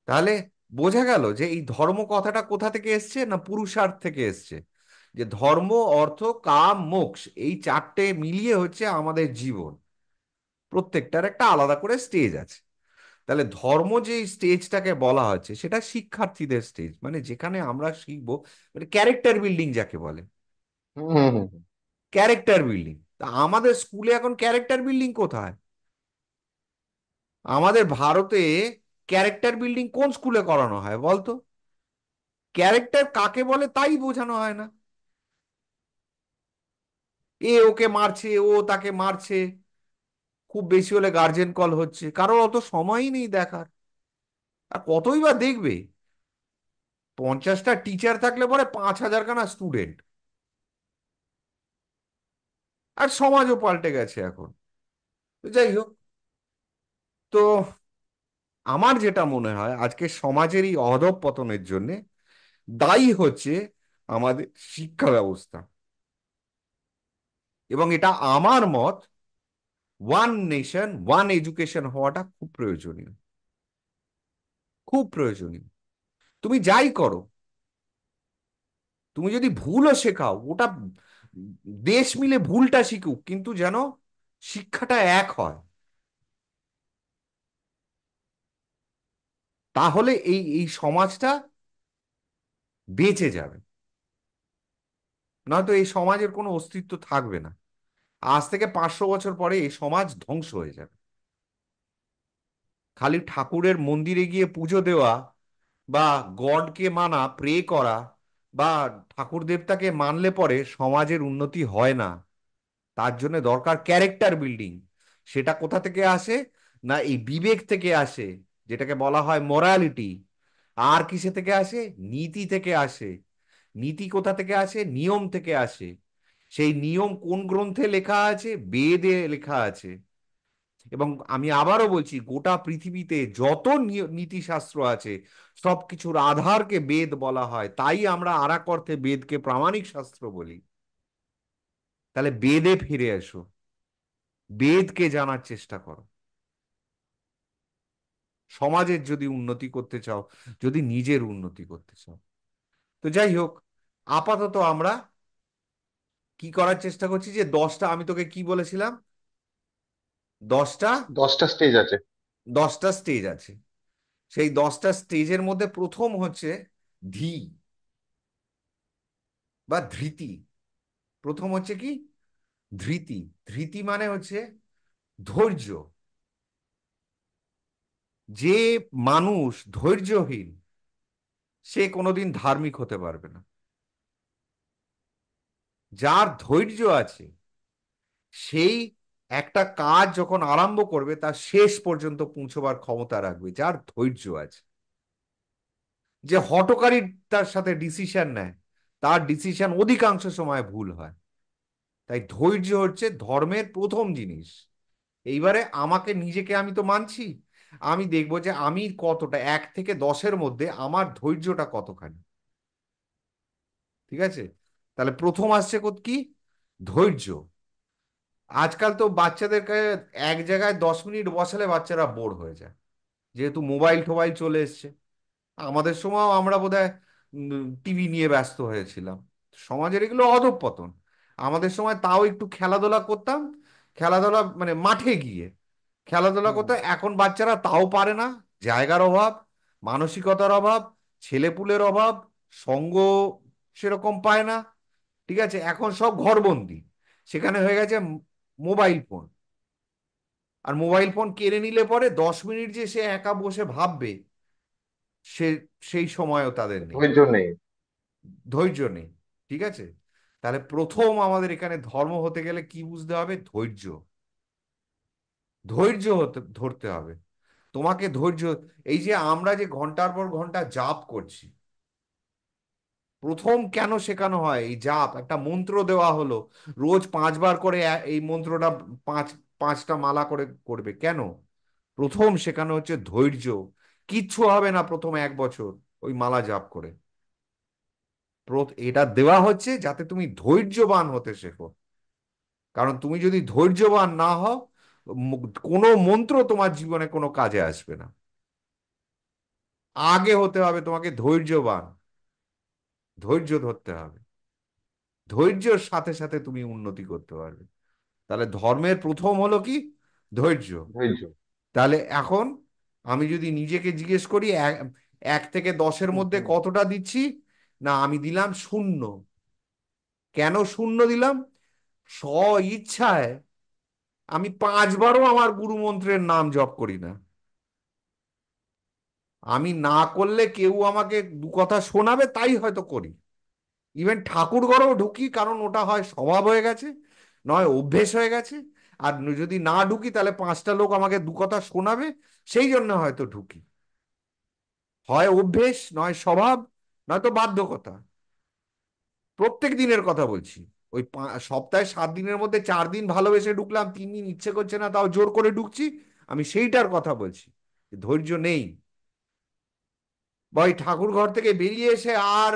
তাহলে বোঝা গেল যে এই ধর্ম কথাটা কোথা থেকে এসছে, না পুরুষার্থ থেকে এসছে। যে ধর্ম, অর্থ, কাম, মোক্ষ, এই চারটে মিলিয়ে হচ্ছে আমাদের জীবন। প্রত্যেকটার একটা আলাদা করে স্টেজ আছে। তাহলে ধর্ম যে স্টেজটাকে বলা হচ্ছে সেটা শিক্ষার্থীদের স্টেজ, মানে যেখানে আমরা শিখবো, মানে ক্যারেক্টার বিল্ডিং যাকে বলে, হুম হুম হুম হুম। Character building. তা আমাদের স্কুলে এখন ক্যারেক্টার বিল্ডিং কোথায়? আমাদের ভারতে ক্যারেক্টার বিল্ডিং কোন স্কুলে করানো হয় বলতো? ক্যারেক্টার কাকে বলে তাই বোঝানো হয় না। এ ওকে মারছে, ও তাকে মারছে, খুব বেশি হলে গার্জেন কল হচ্ছে, কারোর অত সময়ই নেই দেখার। আর কতই বা দেখবে? 50টা টিচার থাকলে পরে 5,000 খানা স্টুডেন্ট। আর সমাজও পাল্টে গেছে এখন। তো যাই হোক, তো আমার যেটা মনে হয় আজকে সমাজের এই অধঃপতনের জন্য দায়ী হচ্ছে আমাদের শিক্ষা ব্যবস্থা। এবং এটা আমার মত, ওয়ান নেশন ওয়ান এডুকেশন হওয়াটা খুব প্রয়োজনীয়, খুব প্রয়োজনীয়। তুমি যাই করো, তুমি যদি ভুলও শেখাও, ওটা দেশ মিলে ভুলটা শিখুক, কিন্তু যেন শিক্ষাটা এক হয়। তাহলে এই এই সমাজটা বেঁচে যাবে। নয়তো এই সমাজের কোনো অস্তিত্ব থাকবে না। আজ থেকে 500 বছর পরে এই সমাজ ধ্বংস হয়ে যাবে। খালি ঠাকুরের মন্দিরে গিয়ে পুজো দেওয়া, বা গডকে মানা, প্রে করা, বা ঠাকুর দেবতাকে মানলে পরে সমাজের উন্নতি হয় না। তার জন্য দরকার ক্যারেক্টার বিল্ডিং। সেটা কোথা থেকে আসে? না এই বিবেক থেকে আসে, যেটাকে বলা হয় মোরালিটি। আর কিসে থেকে আসে? নীতি থেকে আসে। নীতি কোথা থেকে আসে? নিয়ম থেকে আসে। সেই নিয়ম কোন গ্রন্থে লেখা আছে? বেদে লেখা আছে। এবং আমি আবারও বলছি, গোটা পৃথিবীতে যত নীতিশাস্ত্র আছে, সবকিছুর আধারকে বেদ বলা হয়, তাই আমরা আর এক অর্থে বেদকে প্রামাণিক শাস্ত্র বলি। তাহলে বেদে ফিরে এসো, বেদকে জানার চেষ্টা করো। সমাজের যদি উন্নতি করতে চাও, যদি নিজের উন্নতি করতে চাও। তো যাই হোক, আপাতত আমরা কি করার চেষ্টা করছি, যে 10টা, আমি তোকে কি বলেছিলাম, 10টা, 10টা স্টেজ আছে। 10টা স্টেজ আছে। সেই 10টা স্টেজের মধ্যে প্রথম হচ্ছে ধী বা ধৃতি। প্রথম হচ্ছে কি? ধৃতি। ধৃতি মানে হচ্ছে ধৈর্য। যে মানুষ ধৈর্যহীন, সে কোনোদিন ধার্মিক হতে পারবে না। যার ধৈর্য আছে, সেই একটা কাজ যখন আরম্ভ করবে তার শেষ পর্যন্ত পৌঁছবার ক্ষমতা রাখবে, যার ধৈর্য আছে। যে হঠকারী তার সাথে ডিসিশন নেয়, তার ডিসিশন অধিকাংশ সময় ভুল হয়। তাই ধৈর্য হচ্ছে ধর্মের প্রথম জিনিস। এইবারে আমাকে নিজেকে, আমি তো মানছি, আমি দেখবো যে আমি কতটা, 1 থেকে 10-এর মধ্যে আমার ধৈর্যটা কতখানি। ঠিক আছে? তাহলে প্রথম আসছে কি? ধৈর্য। আজকাল তো বাচ্চাদেরকে এক জায়গায় 10 মিনিট বসালে বাচ্চারা বোর হয়ে যায়, যেহেতু মোবাইল টোবাইল চলে এসছে। আমাদের সময়ও আমরা বোধহয় টিভি নিয়ে ব্যস্ত হয়েছিলাম। সমাজের এগুলো অধঃপতন। আমাদের সময় তাও একটু খেলাধুলা করতাম, খেলাধুলা মানে মাঠে গিয়ে খেলাধুলা হুম করতে। এখন বাচ্চারা তাও পারে না। জায়গার অভাব, মানসিকতার অভাব, ছেলেপুলের অভাব, সঙ্গ সেরকম পায় না। ঠিক আছে, এখন সব ঘরবন্দি, সেখানে হয়ে গেছে মোবাইল ফোন। আর মোবাইল ফোন কেড়ে নিলে পরে 10 মিনিট যে সে একা বসে ভাববে, সে সেই সময়ও তাদের নেই, ধৈর্য নেই। ধৈর্য নেই। ঠিক আছে? তাহলে প্রথম আমাদের এখানে ধর্ম হতে গেলে কি বুঝতে হবে? ধৈর্য। ধৈর্য হতে ধরতে হবে তোমাকে, ধৈর্য। এই যে আমরা যে ঘন্টার পর ঘন্টা জাপ করছি, প্রথম কেন শেখানো হয়? এই জাপ একটা মন্ত্র দেওয়া হলো, রোজ 5 বার করে এই মন্ত্রটা, পাঁচ, 5টা মালা করে করবে কেন? প্রথম শেখানো হচ্ছে ধৈর্য। কিচ্ছু হবে না প্রথম 1 বছর ওই মালা জাপ করে। এটা দেওয়া হচ্ছে যাতে তুমি ধৈর্যবান হতে শেখো। কারণ তুমি যদি ধৈর্যবান না হও, কোনো মন্ত্র তোমার জীবনে কোনো কাজে আসবে না। আগে হতে হবে তোমাকে ধৈর্যবান, ধৈর্য ধরতে হবে। ধৈর্যের সাথে সাথে তুমি উন্নতি করতে পারবে। তাহলে ধর্মের প্রথম হলো কি? ধৈর্য। ধৈর্য। তাহলে এখন আমি যদি নিজেকে জিজ্ঞেস করি, 1 থেকে 10-এর হুম, মধ্যে হুম। কতটা দিচ্ছি? না, আমি দিলাম 0। কেন 0 দিলাম? স্ব ইচ্ছায় আমি 5বারও আমার গুরু মন্ত্রের নাম জপ করি না। আমি না করলে কেউ আমাকে 2 কথা শোনাবে, তাই হয়তো করি। ইভেন ঠাকুর ঘরেও ঢুকি, কারণ ওটা হয় স্বভাব হয়ে গেছে, নয় অভ্যেস হয়ে গেছে। আর যদি না ঢুকি তাহলে 5টা লোক আমাকে 2 কথা শোনাবে, সেই জন্য হয়তো ঢুকি। হয় অভ্যেস, নয় স্বভাব, নয়তো বাধ্যকতা। প্রত্যেক দিনের কথা বলছি। ওই সপ্তাহে 7 দিনের মধ্যে 4 দিন ভালোবেসে ঢুকলাম, 3 দিন ইচ্ছে করছে না, তাও জোর করে ঢুকছি। আমি সেইটার কথা বলছি, ধৈর্য নেই। বা ওই ঠাকুর ঘর থেকে বেরিয়ে এসে আর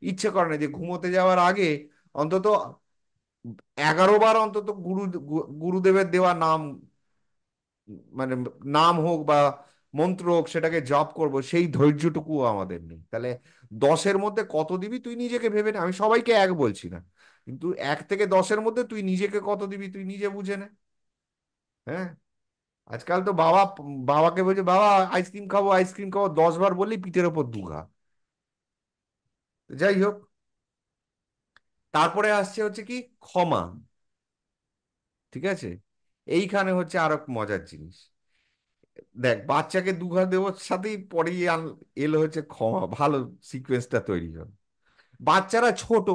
ইচ্ছে করে না যে ঘুমোতে যাওয়ার আগে অন্তত 11 বার অন্তত গুরুদেবের দেওয়া নাম, মানে নাম হোক বা মন্ত্র হোক, সেটাকে জপ করব, সেই ধৈর্যটুকু আমাদের নেই। তাহলে 10-এর মধ্যে কত দিবি তুই নিজেকে ভেবে নে। আমি সবাইকে 1 বলছি না, কিন্তু 1 থেকে 10-এর মধ্যে তুই নিজেকে কত দিবি তুই নিজে বুঝে নে। হ্যাঁ। আজকাল তো বাবাকে বলছে, বাবা আইসক্রিম খাবো, আইসক্রিম খাবো, 10 বার বললেই পিঠের ওপর 2 ঘা। যাই হোক, তারপরে আসছে হচ্ছে কি? ক্ষমা। ঠিক আছে? এইখানে হচ্ছে আরো মজার জিনিস। দেখ, বাচ্চাকে 2 ঘা দেওয়ার সাথেই পরেই এলো হচ্ছে ক্ষমা। ভালো সিকোয়েন্সটা তৈরি হল। বাচ্চারা ছোট,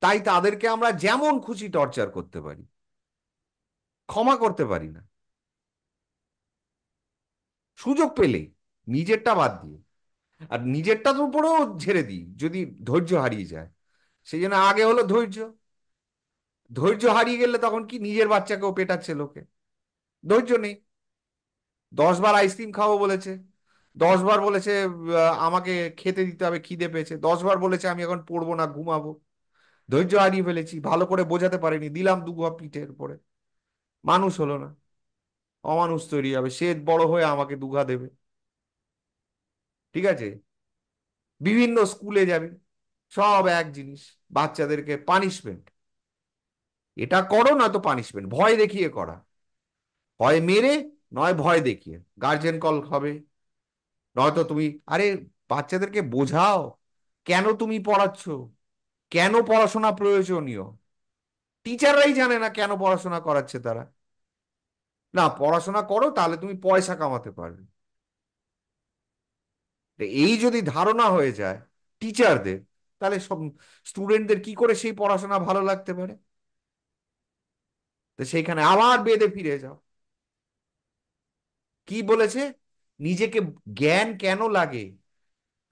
তাই তাদেরকে আমরা যেমন খুশি টর্চার করতে পারি, ক্ষমা করতে পারি না। সুযোগ পেলেই, নিজেরটা বাদ দিয়ে। আর নিজেরটার উপরেও ঝেড়ে দিই যদি ধৈর্য হারিয়ে যায়। সেই জন্য আগে হলো ধৈর্য। ধৈর্য হারিয়ে গেলে তখন কি? নিজের বাচ্চাকেও পেটাচ্ছে লোকে। ধৈর্য নেই। 10 বার আইসক্রিম খাবো বলেছে, 10 বার বলেছে আমাকে খেতে দিতে হবে, খিদে পেয়েছে, 10 বার বলেছে আমি এখন পড়বো না, ঘুমাবো। ধৈর্য হারিয়ে ফেলেছি, ভালো করে বোঝাতে পারিনি, দিলাম 2 ঘা পিঠের পরে। মানুষ হলো না, অমানুষ তৈরি হবে। সে বড় হয়ে আমাকে 2 ঘা দেবে। ঠিক আছে? বিভিন্ন স্কুলে যাবে, সব এক জিনিস, বাচ্চাদেরকে পানিশমেন্ট। এটা করো না তো পানিশমেন্ট, ভয় দেখিয়ে করা। হয় মেরে, নয় ভয় দেখিয়ে গার্জেন কল হবে। নয়তো তুমি, আরে বাচ্চাদেরকে বোঝাও কেন তুমি পড়াচ্ছ, কেন পড়াশোনা প্রয়োজনীয়। টিচাররাই জানে না কেন পড়াশোনা করাচ্ছে তারা। না, পড়াশোনা করো তাহলে তুমি পয়সা কামাতে পারবে। তো এই যদি ধারণা হয়ে যায় টিচারদের, তাহলে সব স্টুডেন্টদের কি করে সেই পড়াশোনা ভালো লাগতে পারে? তো সেইখানে আবার বেদে ফিরে যাও। কি বলেছে? নিজেকে জ্ঞান কেন লাগে?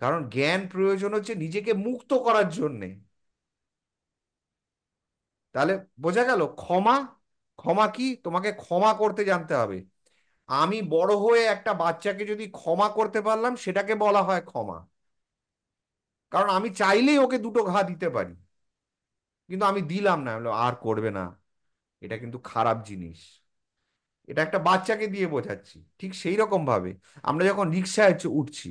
কারণ জ্ঞান প্রয়োজন হচ্ছে নিজেকে মুক্ত করার জন্যে। তাহলে বোঝা গেল ক্ষমা। ক্ষমা কি? তোমাকে ক্ষমা করতে জানতে হবে। আমি বড় হয়ে একটা বাচ্চাকে যদি ক্ষমা করতে পারলাম, সেটাকে বলা হয় ক্ষমা। কারণ আমি চাইলেই ওকে 2 ঘা দিতে পারি, কিন্তু আমি দিলাম না, বললাম, আর করবে না, এটা কিন্তু খারাপ জিনিস। এটা একটা বাচ্চাকে দিয়ে বোঝাচ্ছি। ঠিক সেই রকম ভাবে আমরা যখন রিক্সায় উঠছি,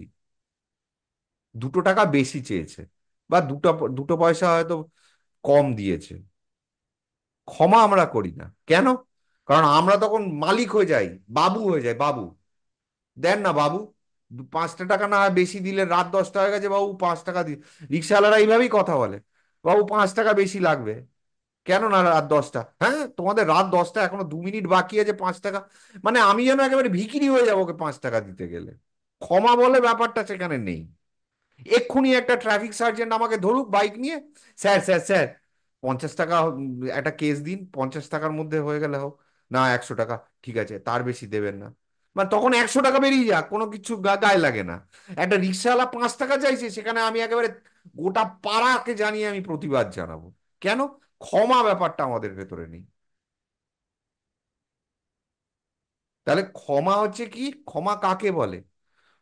2 টাকা বেশি চেয়েছে, বা দুটো দুটো পয়সা হয়তো কম দিয়েছে, ক্ষমা আমরা করি না কেন? কারণ আমরা তখন মালিক হয়ে যাই, বাবু হয়ে যাই, বাবু। দেন না বাবু, 5টা টাকা না হয় বেশি দিলে, রাত 10টা হয়ে গেছে, বাবু 5 টাকা দি। রিক্সাওয়ালারা এইভাবেই কথা বলে, বাবু 5 টাকা বেশি লাগবে। কেন না রাত 10টা? হ্যাঁ, তোমাদের রাত 10টা, এখনো 2 মিনিট বাকি আছে, 5 টাকা? মানে আমি যেন একেবারে ভিখিরি হয়ে যাবো ওকে 5 টাকা দিতে গেলে? ক্ষমা বলে ব্যাপারটা সেখানে নেই। এক্ষুনি একটা ট্রাফিক সার্জেন্ট আমাকে ধরুক বাইক নিয়ে, স্যার স্যার স্যার 50 টাকা একটা কেস দিন, 50 টাকার মধ্যে হয়ে গেলে হোক। না, 100 টাকা। ঠিক আছে, তার বেশি দেবেন না। মানে তখন 100 টাকা বেরিয়ে যাক, কোনো কিছু গায়ে লাগে না। একটা রিক্সাওয়ালা 5 টাকা চাইছে, সেখানে আমি একেবারে গোটা পাড়াকে জানিয়ে আমি প্রতিবাদ জানাবো। কেন? ক্ষমা ব্যাপারটা আমাদের ভেতরে নেই। তাহলে ক্ষমা হচ্ছে কি? ক্ষমা কাকে বলে?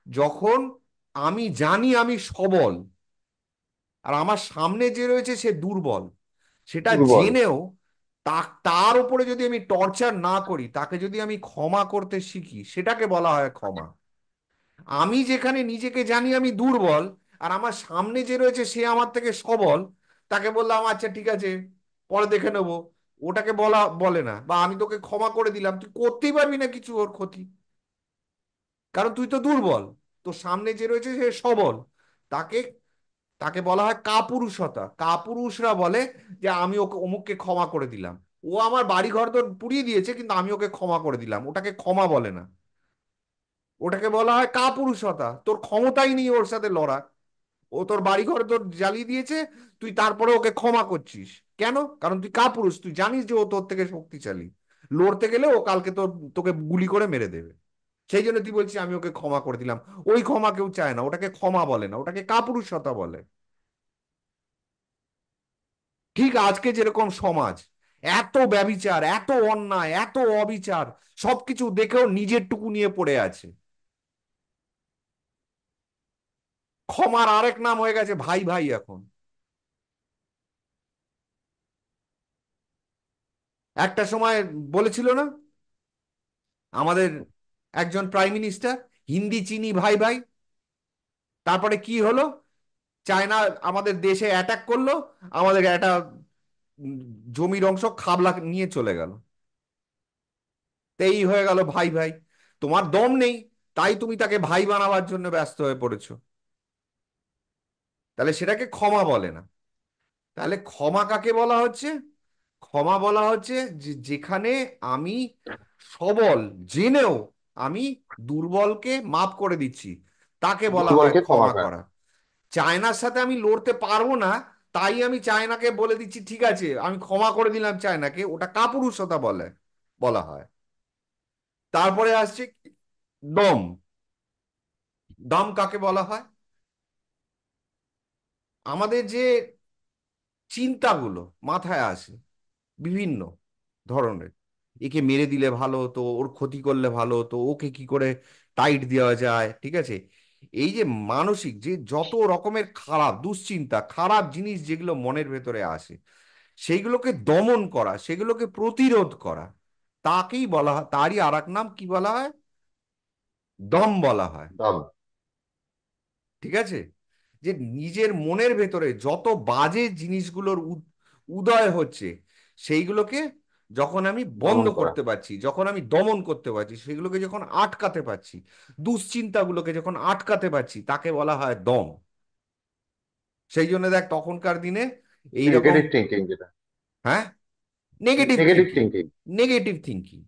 যখন আমি জানি আমি সবল, আর আমার সামনে যে রয়েছে সে দুর্বল, সেটা দুর্বল। জেনেও তার উপরে যদি আমি টর্চার না করি, তাকে যদি আমি ক্ষমা করতে শিখি, সেটাকে বলা হয় ক্ষমা। আমি যেখানে নিজেকে জানি আমি দুর্বল, আর আমার সামনে যে রয়েছে সে আমার থেকে সবল, তাকে বললাম আচ্ছা ঠিক আছে, পরে দেখে নেবো, ওটাকে বলে না। বা আমি তোকে ক্ষমা করে দিলাম, তুই করতেই পারবি না কিছু ওর ক্ষতি, কারণ তুই তো দুর্বল। তো সামনে যে রয়েছে সে সবল। তাকে তাকে বলা হয় কাপুরুষতা। কাপুরুষরা বলে যে আমি ওকে অমুককে ক্ষমা করে দিলাম, ও আমার বাড়ি ঘর তো পুড়িয়ে দিয়েছে কিন্তু আমি ওকে ক্ষমা করে দিলাম। ওটাকে ক্ষমা বলে না, ওটাকে বলা হয় কাপুরুষতা। তোর ক্ষমতাই নেই ওর সাথে লড়া, ও তোর বাড়ি ঘর তোর জ্বালিয়ে দিয়েছে, তুই তারপরে ওকে ক্ষমা করছিস। কেন? কারণ তুই কাপুরুষ, তুই জানিস যে ও তোর থেকে শক্তিশালী। লড়তে গেলে ও কালকে তোকে গুলি করে মেরে দেবে। সেই জন্য তুই বলছিস আমি ওকে ক্ষমা করে দিলাম। ওই ক্ষমা কেউ চায় না, ওটাকে ক্ষমা বলে না, ওটাকে কাপুরুষতা বলে। ঠিক আজকে যেরকম সমাজ, এত ব্যভিচার, এত অন্যায়, এত অবিচার, সবকিছু দেখেও নিজের টুকু নিয়ে পড়ে আছে। ক্ষমার আরেক নাম হয়ে গেছে ভাই ভাই এখন। একটা সময় বলেছিল না আমাদের একজন প্রাইম মিনিস্টার, হিন্দি চিনি ভাই ভাই? তারপরে কি হলো? চায়না আমাদের দেশে অ্যাটাক করলো, আমাদের একটা উম, জমির অংশ খাবলা নিয়ে চলে গেল। তো এই হয়ে গেল ভাই ভাই। তোমার দম নেই, তাই তুমি তাকে ভাই বানাবার জন্য ব্যস্ত হয়ে পড়েছো। তাহলে সেটাকে ক্ষমা বলে না। তাহলে ক্ষমা কাকে বলা হচ্ছে? ক্ষমা বলা হচ্ছে যে যেখানে আমি সবল জেনেও আমি দুর্বলকে মাফ করে দিচ্ছি, তাকে বলা হয় দুর্বলকে ক্ষমা ক্ষমা করা। করা। চায়নার সাথে আমি লড়তে পারবো না, তাই আমি চায়নাকে বলে দিচ্ছি ঠিক আছে আমি ক্ষমা করে দিলাম চায়নাকে, ওটা কাপুরুষতা বলা হয়। তারপরে আসছে দম। দম কাকে বলা হয়? আমাদের যে চিন্তাগুলো মাথায় আসে বিভিন্ন ধরনের, একে মেরে দিলে ভালো হতো, ওর ক্ষতি করলে ভালো হতো, ওকে কি করে টাইট দেওয়া যায়, ঠিক আছে, এই যে মানসিক যে যত রকমের খারাপ দুশ্চিন্তা, খারাপ জিনিস যেগুলো মনের ভেতরে আসে, সেইগুলোকে দমন করা, সেগুলোকে প্রতিরোধ করা, তাকেই বলা হয়, তারই আর এক নাম কি বলা হয়? দম বলা হয়। দম। ঠিক আছে? যে নিজের মনের ভেতরে যত বাজে জিনিসগুলোর উদয় হচ্ছে, সেইগুলোকে যখন আমি বন্ধ দমন করা। করতে পারছি, যখন আমি দমন করতে পারছি, সেগুলোকে যখন আটকাতে পারছি, দুশ্চিন্তাগুলোকে যখন আটকাতে পারছি, তাকে বলা হয় দম। সেই জন্য দেখ তখনকার দিনে এইরকম, নেগেটিভ থিঙ্কিং যেটা। হ্যাঁ, negative negative thinking. Thinking. Negative thinking,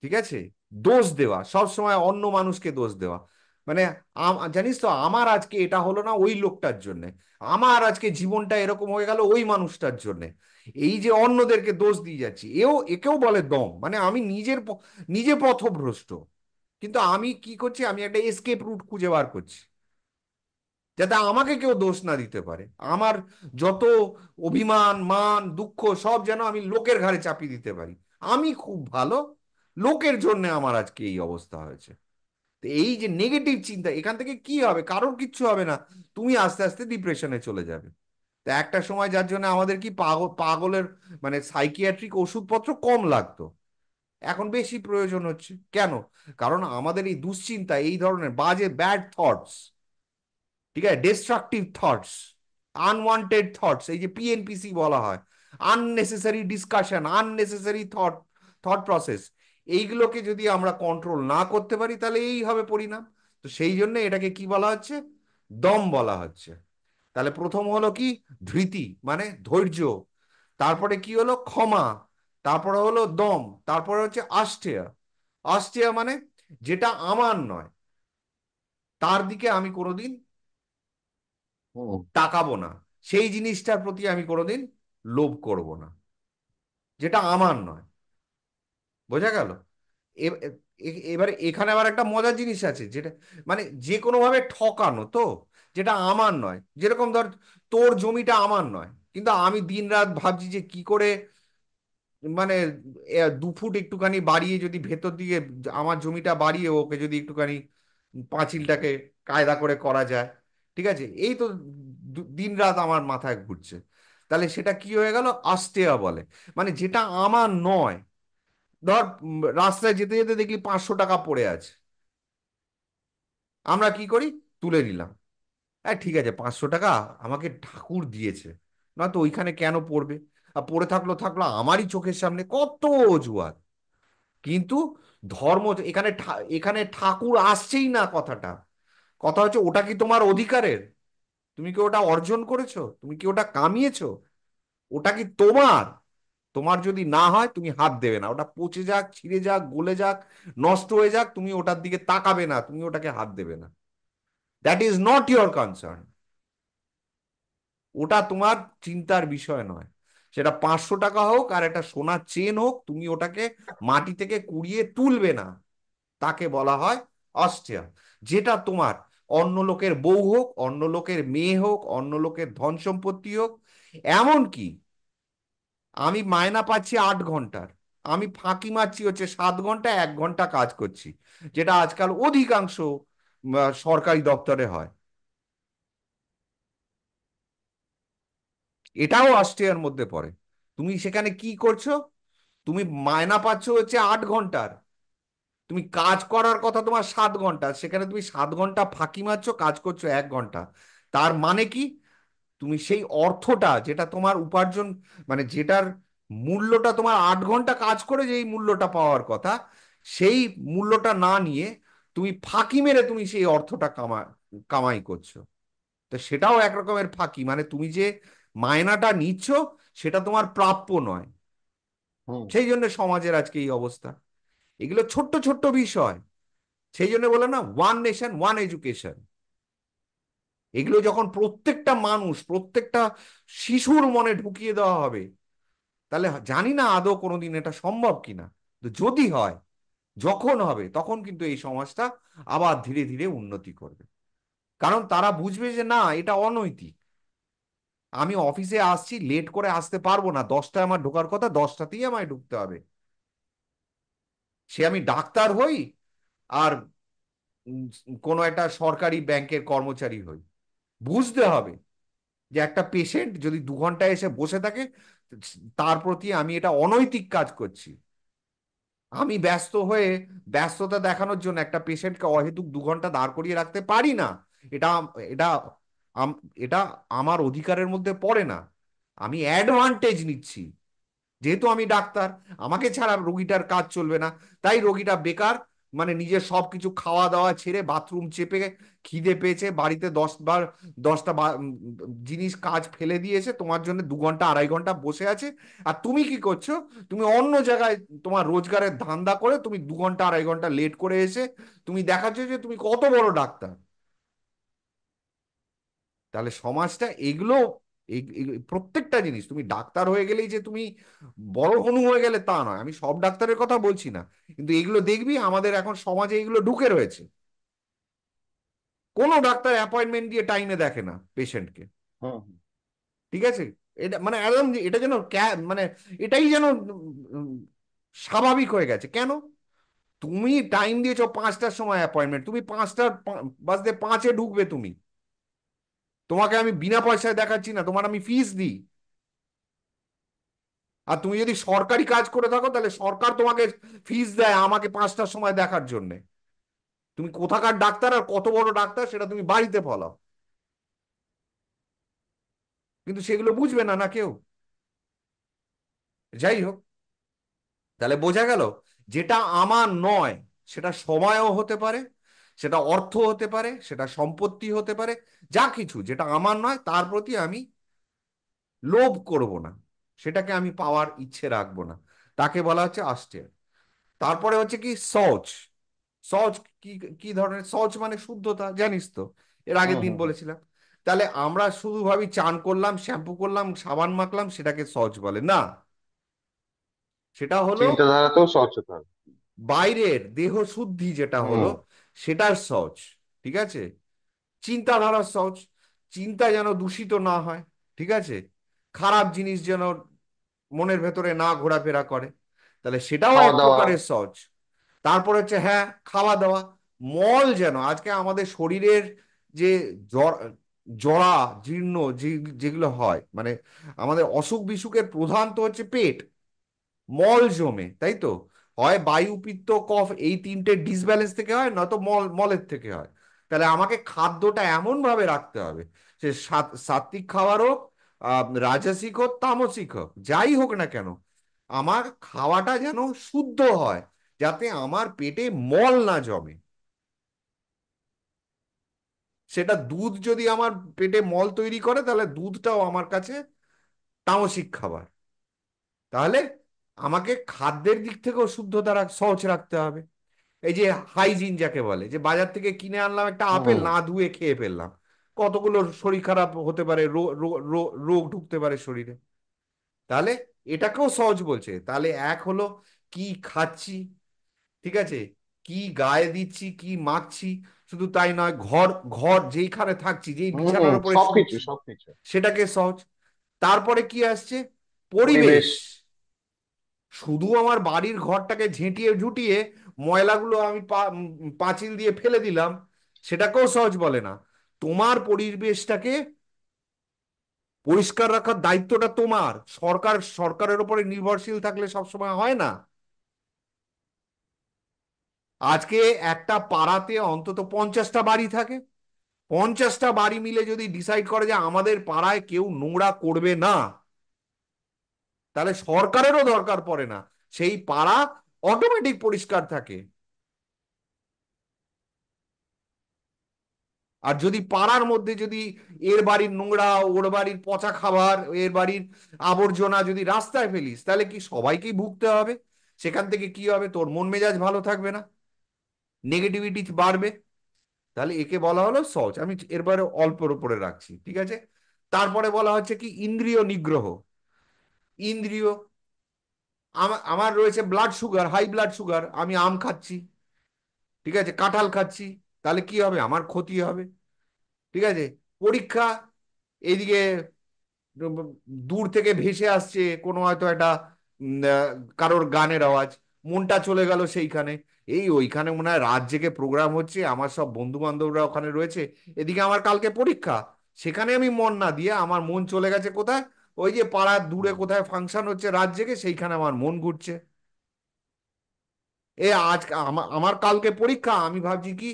ঠিক আছে। দোষ দেওয়া, সব সময় অন্য মানুষকে দোষ দেওয়া। মানে জানিস তো আমার আজকে এটা হলো না ওই লোকটার জন্য, আমার আজকে জীবনটা এরকম হয়ে গেল ওই মানুষটার জন্য। এই যে অন্যদেরকে দোষ দিয়ে যাচ্ছি, একেও বলে দম। মানে আমি নিজে পথভ্রষ্ট, কিন্তু আমি কি করছি, আমি একটা এসকেপ রুট খুঁজে বার করছি, যাতে আমাকে কেউ দোষ না দিতে পারে। আমার যত অভিমান মান দুঃখ সব যেন আমি লোকের ঘাড়ে চাপিয়ে দিতে পারি। আমি খুব ভালো, লোকের জন্য আমার আজকে এই অবস্থা হয়েছে। তো এই যে নেগেটিভ চিন্তা, এখান থেকে কি হবে? কারোর কিচ্ছু হবে না, তুমি আস্তে আস্তে ডিপ্রেশনে চলে যাবে। তো একটা সময় যার জন্য আমাদের কি পাগলের মানে সাইকিয়াট্রিক ওষুধপত্র কম লাগতো, এখন বেশি প্রয়োজন হচ্ছে। কেন? কারণ আমাদের এই দুশ্চিন্তা, এই ধরনের বাজে ব্যাড থটস, ঠিক আছে, ডিস্ট্রাকটিভ থটস, আনওয়ান্টেড থটস, এই যে পিএনপিসি বলা হয়, unnecessary discussion, unnecessary thought process, এইগুলোকে যদি আমরা কন্ট্রোল না করতে পারি, তাহলে এই হবে পরিণাম। তো সেই জন্য এটাকে কি বলা হচ্ছে? দম বলা হচ্ছে। তাহলে প্রথম হলো কি? ধৃতি, মানে ধৈর্য। তারপরে কি হলো? ক্ষমা। তারপরে হলো দম। তারপরে হচ্ছে আষ্টেয়। আষ্টেয় মানে যেটা আমার নয় তার দিকে আমি কোনোদিন হুম। তাকাবো না, সেই জিনিসটার প্রতি আমি কোনোদিন লোভ করব না, যেটা আমার নয়। বোঝা গেল? এবারে এখানে আবার একটা মজার জিনিস আছে, যেটা মানে যে কোনো ভাবে ঠকানো তো, যেটা আমার নয়। যেরকম ধর, তোর জমিটা আমার নয়, কিন্তু আমি দিন রাত ভাবছি যে কি করে মানে 2 ফুট একটুখানি বাড়িয়ে যদি ভেতর দিকে আমার জমিটা বাড়িয়ে ওকে যদি একটুখানি পাঁচিলটাকে কায়দা করে করা যায়। ঠিক আছে, এই তো দিন রাত আমার মাথায় ঘুরছে। তাহলে সেটা কি হয়ে গেল? আস্তেয়া বলে। মানে যেটা আমার নয়। ধর রাস্তায় যেতে যেতে দেখলি 500 টাকা পড়ে আছে, আমরা কি করি? তুলে নিলাম। হ্যাঁ ঠিক আছে, 500 টাকা আমাকে ঠাকুর দিয়েছে, নয়তো ওইখানে কেন পড়বে? আর পড়ে থাকলো থাকলো আমারই চোখের সামনে, কত অজুহাত। কিন্তু ধর্ম এখানে এখানে ঠাকুর আসছেই না কথাটা। কথা হচ্ছে ওটা কি তোমার অধিকারের? তুমি কি ওটা অর্জন করেছো? তুমি কি ওটা কামিয়েছো? ওটা কি তোমার? তোমার যদি না হয় তুমি হাত দেবে না। ওটা পচে যাক, ছিঁড়ে যাক, গলে যাক, নষ্ট হয়ে যাক, তুমি ওটার দিকে তাকাবে না, তুমি ওটাকে হাত দেবে না। That is not your concern. ওটা তোমার চিন্তার বিষয় নয়। সেটা 500 টাকা হোক আর একটা সোনার চেন হোক, তুমি ওটাকে মাটি থেকে কুড়িয়ে তুলবে না। তাকে বলা হয় অস্টিয়া। যেটা তোমার, অন্য লোকের বউ হোক, অন্য লোকের মেয়ে হোক, অন্য লোকের ধন সম্পত্তি হোক, এমনকি আমি মায়না পাচ্ছি 8 ঘন্টার, আমি ফাঁকি মারছি হচ্ছে 7 ঘন্টা, 1 ঘন্টা কাজ করছি, যেটা আজকাল অধিকাংশ সরকারি দপ্তরে হয়। এটাও অস্ট্রিয়ার মধ্যে পড়ে। তুমি সেখানে কি করছো? তুমি মায়না পাচ্ছ হচ্ছে 8 ঘন্টার, তুমি কাজ করার কথা তোমার 7 ঘন্টা, সেখানে তুমি 7 ঘন্টা ফাঁকি মারছো, কাজ করছো 1 ঘন্টা। তার মানে কি? তুমি সেই অর্থটা যেটা তোমার উপার্জন, মানে যেটার মূল্যটা তোমার 8 ঘন্টা কাজ করে যেই মূল্যটা পাওয়ার কথা, সেই মূল্যটা না নিয়ে তুমি ফাঁকি মেরে তুমি সেই অর্থটা কামাই করছো। তো সেটাও এক রকমের ফাঁকি। মানে তুমি যে মায়নাটা নিচ্ছ সেটা তোমার প্রাপ্য নয়। হুম। সেই জন্য সমাজের আজকে এই অবস্থা। এগুলো ছোট্ট ছোট্ট বিষয়। সেই জন্য বলে না, ওয়ান নেশন ওয়ান এডুকেশন। এগুলো যখন প্রত্যেকটা মানুষ, প্রত্যেকটা শিশুর মনে ঢুকিয়ে দেওয়া হবে, তাহলে জানি না আদৌ কোনোদিন এটা সম্ভব কিনা। তো যদি হয়, যখন হবে, তখন কিন্তু এই সমাজটা আবার ধীরে ধীরে উন্নতি করবে। কারণ তারা বুঝবে যে না, এটা অনৈতিক। আমি অফিসে আসছি, লেট করে আসতে পারবো না, 10টায় আমার ঢোকার কথা, 10টাতেই আমায় ঢুকতে হবে। সে আমি ডাক্তার হই আর উম, কোনো একটা সরকারি ব্যাংকের কর্মচারী হই, বুঝতে হবে যে একটা পেশেন্ট যদি 2 ঘন্টায় এসে বসে থাকে, তার প্রতি আমি এটা অনৈতিক কাজ করছি। আমি ব্যস্ত হয়ে ব্যস্ততা দেখানোর জন্য একটা পেশেন্টকে অহেতুক 2 ঘন্টা দাঁড় করিয়ে রাখতে পারি না। এটা এটা এটা আমার অধিকারের মধ্যে পড়ে না। আমি অ্যাডভান্টেজ নিচ্ছি। যেহেতু আমি ডাক্তার, আমাকে ছাড়া রোগীটার কাজ চলবে না। তাই রোগীটা বেকার, মানে নিজের সবকিছু খাওয়া দাওয়া ছেড়ে বাথরুম চেপে, খিদে পেয়েছে, বাড়িতে 10 বার 10টা জিনিস কাজ ফেলে দিয়েছে, তোমার জন্য 2 ঘন্টা 2.5 ঘন্টা বসে আছে। আর তুমি কি করছো? তুমি অন্য জায়গায় তোমার রোজগারের ধান্দা করে তুমি 2 ঘন্টা 2.5 ঘন্টা লেট করে এসে তুমি দেখাচ্ছ যে তুমি কত বড় ডাক্তার। তাহলে সমাজটা এগুলো, প্রত্যেকটা জিনিস, তুমি ডাক্তার হয়ে গেলেই যে তুমি বড় হনু হয়ে গেলে তা নয়, আমি সব ডাক্তারের কথা বলছি না। কিন্তু এগুলো দেখবি আমাদের এখন সমাজে এগুলো ঢুকে রয়েছে। কোনো ডাক্তার অ্যাপয়েন্টমেন্ট দিয়ে টাইমে দেখে না পেশেন্টকে। হুম। ঠিক আছে, এটা মানে একদম এটা যেন মানে এটাই যেন উম, স্বাভাবিক হয়ে গেছে। কেন? তুমি টাইম দিয়েছো 5টার সময় অ্যাপয়েন্টমেন্ট, তুমি 5টা বাজতে 5-এ ঢুকবে তুমি। তোমাকে আমি বিনা পয়সায় দেখাচ্ছি না, তোমার আমি ফিস দিই। আর তুমি যদি সরকারি কাজ করে থাকো, তাহলে সরকার তোমাকে ফিস দেয় আমাকে 5টার সময় দেখার জন্য। তুমি কোথাকার ডাক্তার আর কত বড় ডাক্তার সেটা তুমি বাড়িতে ফলাও। কিন্তু সেগুলো বুঝবে না না কেউ। যাই হোক, তাহলে বোঝা গেল, যেটা আমার নয় সেটা সময়ও হতে পারে, সেটা অর্থ হতে পারে, সেটা সম্পত্তি হতে পারে। যা কিছু যেটা আমার নয় তার প্রতি আমি লোভ করব না। সেটাকে আমি পাওয়ার ইচ্ছে রাখবো না। তাকে বলা হচ্ছে আস্টেয়ার। তারপরে হচ্ছে কি শৌচ। শৌচ কি, কি ধরনের শৌচ? মানে শুদ্ধতা, জানিস তো, এর হুম আগের দিন হুম হুম। বলেছিলাম। তাহলে আমরা শুধু ভাবি চান করলাম, শ্যাম্পু করলাম, সাবান মাখলাম, সেটাকে শৌচ বলে না। সেটা হলো চিন্তাধারাতেও সচেতন। বাইরের দেহ শুদ্ধি যেটা হুম হলো, সেটার শৌচ। ঠিক আছে? চিন্তাধারার শৌচ, চিন্তা যেন দূষিত না হয়। ঠিক আছে? খারাপ জিনিস যেন মনের ভেতরে না ঘোরাফেরা করে, তাহলে সেটাও খাওয়া এক দাওয়া। প্রকারের শৌচ। তারপর হচ্ছে হ্যাঁ, খাওয়া দাওয়া। মল যেন আজকে আমাদের শরীরের যে জড়া জীর্ণ যেগুলো হয়, মানে আমাদের অসুখ বিসুখের প্রধান তো হচ্ছে পেট, মল জমে, তাই তো। হয় বায়ু পিত্ত কফ, এই তিনটে ডিসব্যালেন্স থেকে হয়, নয়তো মলের থেকে হয়। তাহলে আমাকে খাদ্যটা এমন ভাবে রাখতে হবে, সে সাত্বিক খাবার হোক, রাজসিক হোক, তামসিক হোক, যাই হোক না কেন, আমার খাওয়াটা যেন শুদ্ধ হয়, যাতে আমার পেটে মল না জমে। সেটা দুধ যদি আমার পেটে মল তৈরি করে, তাহলে দুধটাও আমার কাছে তামসিক খাবার। তাহলে আমাকে খাদ্যের দিক থেকেও শুদ্ধতা সহজ রাখতে হবে। এই যে হাইজিন যাকে বলে, যে বাজার থেকে কিনে আনলাম একটা আপেল, হুম না ধুয়ে খেয়ে ফেললাম, কতগুলো শরীর খারাপ হতে পারে, রোগ ঢুকতে পারে শরীরে। তাহলে এটাকেও সহজ বলছে। তাহলে এক হলো কি খাচ্ছি, ঠিক আছে, কি গায়ে দিচ্ছি, কি মাখছি, শুধু তাই নয়, ঘর ঘর যেইখানে থাকছি, যেই হুম হুম, বিছানার উপরে সবকিছু শুচ্ছি, সবকিছু। সেটাকে সহজ। তারপরে কি আসছে? পরিবেশ। পরিবেশ। শুধু আমার বাড়ির ঘরটাকে ঝেঁটিয়ে ঝুটিয়ে ময়লাগুলো আমি পাঁচিল দিয়ে ফেলে দিলাম, সেটাকেও সহজ বলে না। তোমার পরিবেশটাকে পরিষ্কার রাখার দায়িত্বটা তোমার। সরকারের উপরে নির্ভরশীল থাকলে সবসময় হয় না। আজকে একটা পাড়াতে অন্তত 50টা বাড়ি থাকে। 50টা বাড়ি মিলে যদি ডিসাইড করে যে আমাদের পাড়ায় কেউ নোংরা করবে না, তাহলে সরকারেরও দরকার পড়ে না, সেই পাড়া অটোমেটিক পরিষ্কার থাকে। আর যদি পাড়ার মধ্যে যদি এর বাড়ির নোংরা, ওর বাড়ির পচা খাবার, এর বাড়ির আবর্জনা যদি রাস্তায় ফেলিস, তাহলে কি সবাইকেই ভুগতে হবে? সেখান থেকে কি হবে? তোর মন মেজাজ ভালো থাকবে না, নেগেটিভিটি বাড়বে। তাহলে একে বলা হলো শৌচ। আমি এরপরে অল্পের উপরে রাখছি, ঠিক আছে। তারপরে বলা হচ্ছে কি ইন্দ্রিয় নিগ্রহ। ইন্দ্রিয়, আমার রয়েছে blood sugar, high blood sugar, আমি আম খাচ্ছি, ঠিক আছে, কাঁঠাল খাচ্ছি, তাহলে কি হবে? আমার ক্ষতি হবে। ঠিক আছে? পরীক্ষা, এইদিকে দূর থেকে ভেসে আসছে কোনো হয়তো একটা কারোর গানের আওয়াজ, মনটা চলে গেল সেইখানে। এই ওইখানে মনে হয় রাত জেগে প্রোগ্রাম হচ্ছে, আমার সব বন্ধু বান্ধবরা ওখানে রয়েছে, এদিকে আমার কালকে পরীক্ষা, সেখানে আমি মন না দিয়ে আমার মন চলে গেছে কোথায়? ওই যে পাড়ার দূরে হুম কোথায় ফাংশন হচ্ছে রাত জেগে, সেইখানে আমার মন ঘুরছে। এ আজ আমার কালকে পরীক্ষা, আমি ভাবছি কি,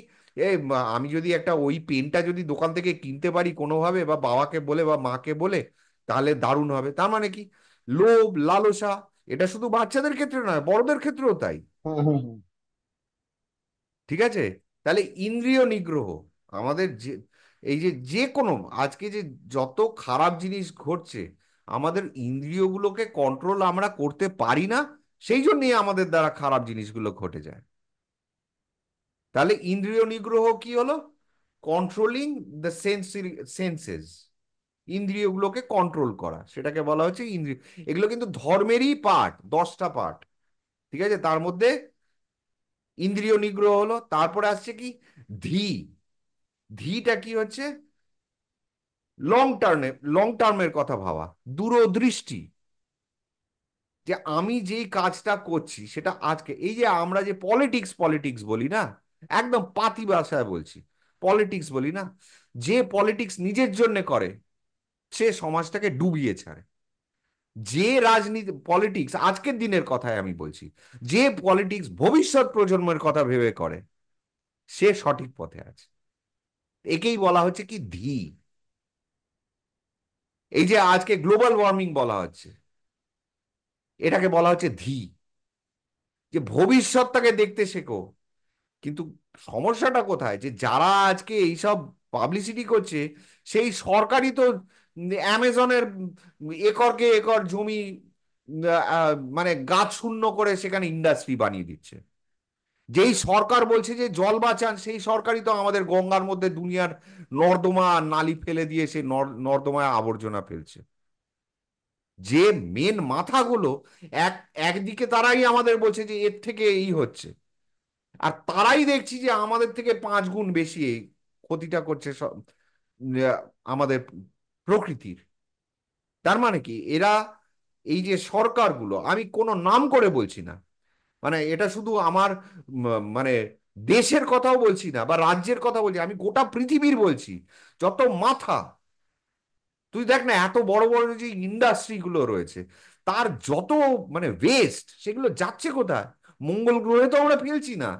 আমি যদি একটা ওই পেনটা যদি দোকান থেকে কিনতে পারি কোনোভাবে, বা বাবাকে বলে বা মাকে বলে, তাহলে দারুণ হবে। তার মানে কি? লোভ লালসা। এটা শুধু বাচ্চাদের ক্ষেত্রে নয়, বড়দের ক্ষেত্রেও তাই। হুম হুম হুম। ঠিক আছে? তাহলে ইন্দ্রিয় নিগ্রহ আমাদের যে, এই যে যে কোনো আজকে যে যত খারাপ জিনিস ঘটছে, আমাদের ইন্দ্রিয়গুলোকে কন্ট্রোল আমরা করতে পারি না, সেই জন্যই আমাদের দ্বারা খারাপ জিনিসগুলো ঘটে যায়। তাহলে ইন্দ্রিয় নিগ্রহ কি হলো? Controlling the senses. ইন্দ্রিয়গুলোকে কন্ট্রোল করা, সেটাকে বলা হচ্ছে ইন্দ্রিয়। এগুলো কিন্তু ধর্মেরই পার্ট, 10টা পার্ট। ঠিক আছে? তার মধ্যে ইন্দ্রিয় নিগ্রহ হলো। তারপরে আসছে কি? ধি। ধিটা কি হচ্ছে? লং টার্মের কথা ভাবা, দূরদৃষ্টি। যে আমি যেই কাজটা করছি সেটা আজকে, এই যে আমরা যে পলিটিক্স পলিটিক্স বলি না, একদম পাতি ভাষায় বলছি, পলিটিক্স বলি না, যে পলিটিক্স নিজের জন্য করে, সে সমাজটাকে ডুবিয়ে ছাড়ে। যে রাজনীতি পলিটিক্স আজকের দিনের কথায় আমি বলছি, যে পলিটিক্স ভবিষ্যৎ প্রজন্মের কথা ভেবে করে, সে সঠিক পথে আছে। একেই বলা হচ্ছে কি ধি। এই যে আজকে গ্লোবাল ওয়ার্মিং বলা হচ্ছে, এটাকে বলা হচ্ছে ধি। যে ভবিষ্যৎটাকে দেখতে শেখো। কিন্তু সমস্যাটা কোথায়? যে যারা আজকে এইসব পাবলিসিটি করছে, সেই সরকারই তো অ্যামাজনের একরকে একর জমি মানে গাছ শূন্য করে সেখানে ইন্ডাস্ট্রি বানিয়ে দিচ্ছে। যেই সরকার বলছে যে জল বাঁচান, সেই সরকারই তো আমাদের গঙ্গার মধ্যে দুনিয়ার নর্দমা আর নালি ফেলে দিয়ে সেই নর্দমায় আবর্জনা ফেলছে। যে মেন মাথাগুলো এক একদিকে তারাই আমাদের বলছে যে এর থেকে এই হচ্ছে, আর তারাই দেখছি যে আমাদের থেকে 5 গুণ বেশি এই ক্ষতিটা করছে সব আহ, আমাদের প্রকৃতির। তার মানে কি এরা, এই যে সরকারগুলো, আমি কোনো নাম করে বলছি না, মানে এটা শুধু আমার মানে দেশের কথাও বলছি না বা রাজ্যের কথা বলছি, আমি গোটা পৃথিবীর বলছি। যত মাথা, তুই দেখ না এত বড় বড় যে ইন্ডাস্ট্রি গুলো রয়েছে, তার যত মানে ওয়েস্ট সেগুলো যাচ্ছে কোথায়? মঙ্গল গ্রহে তো আমরা ফেলছি না,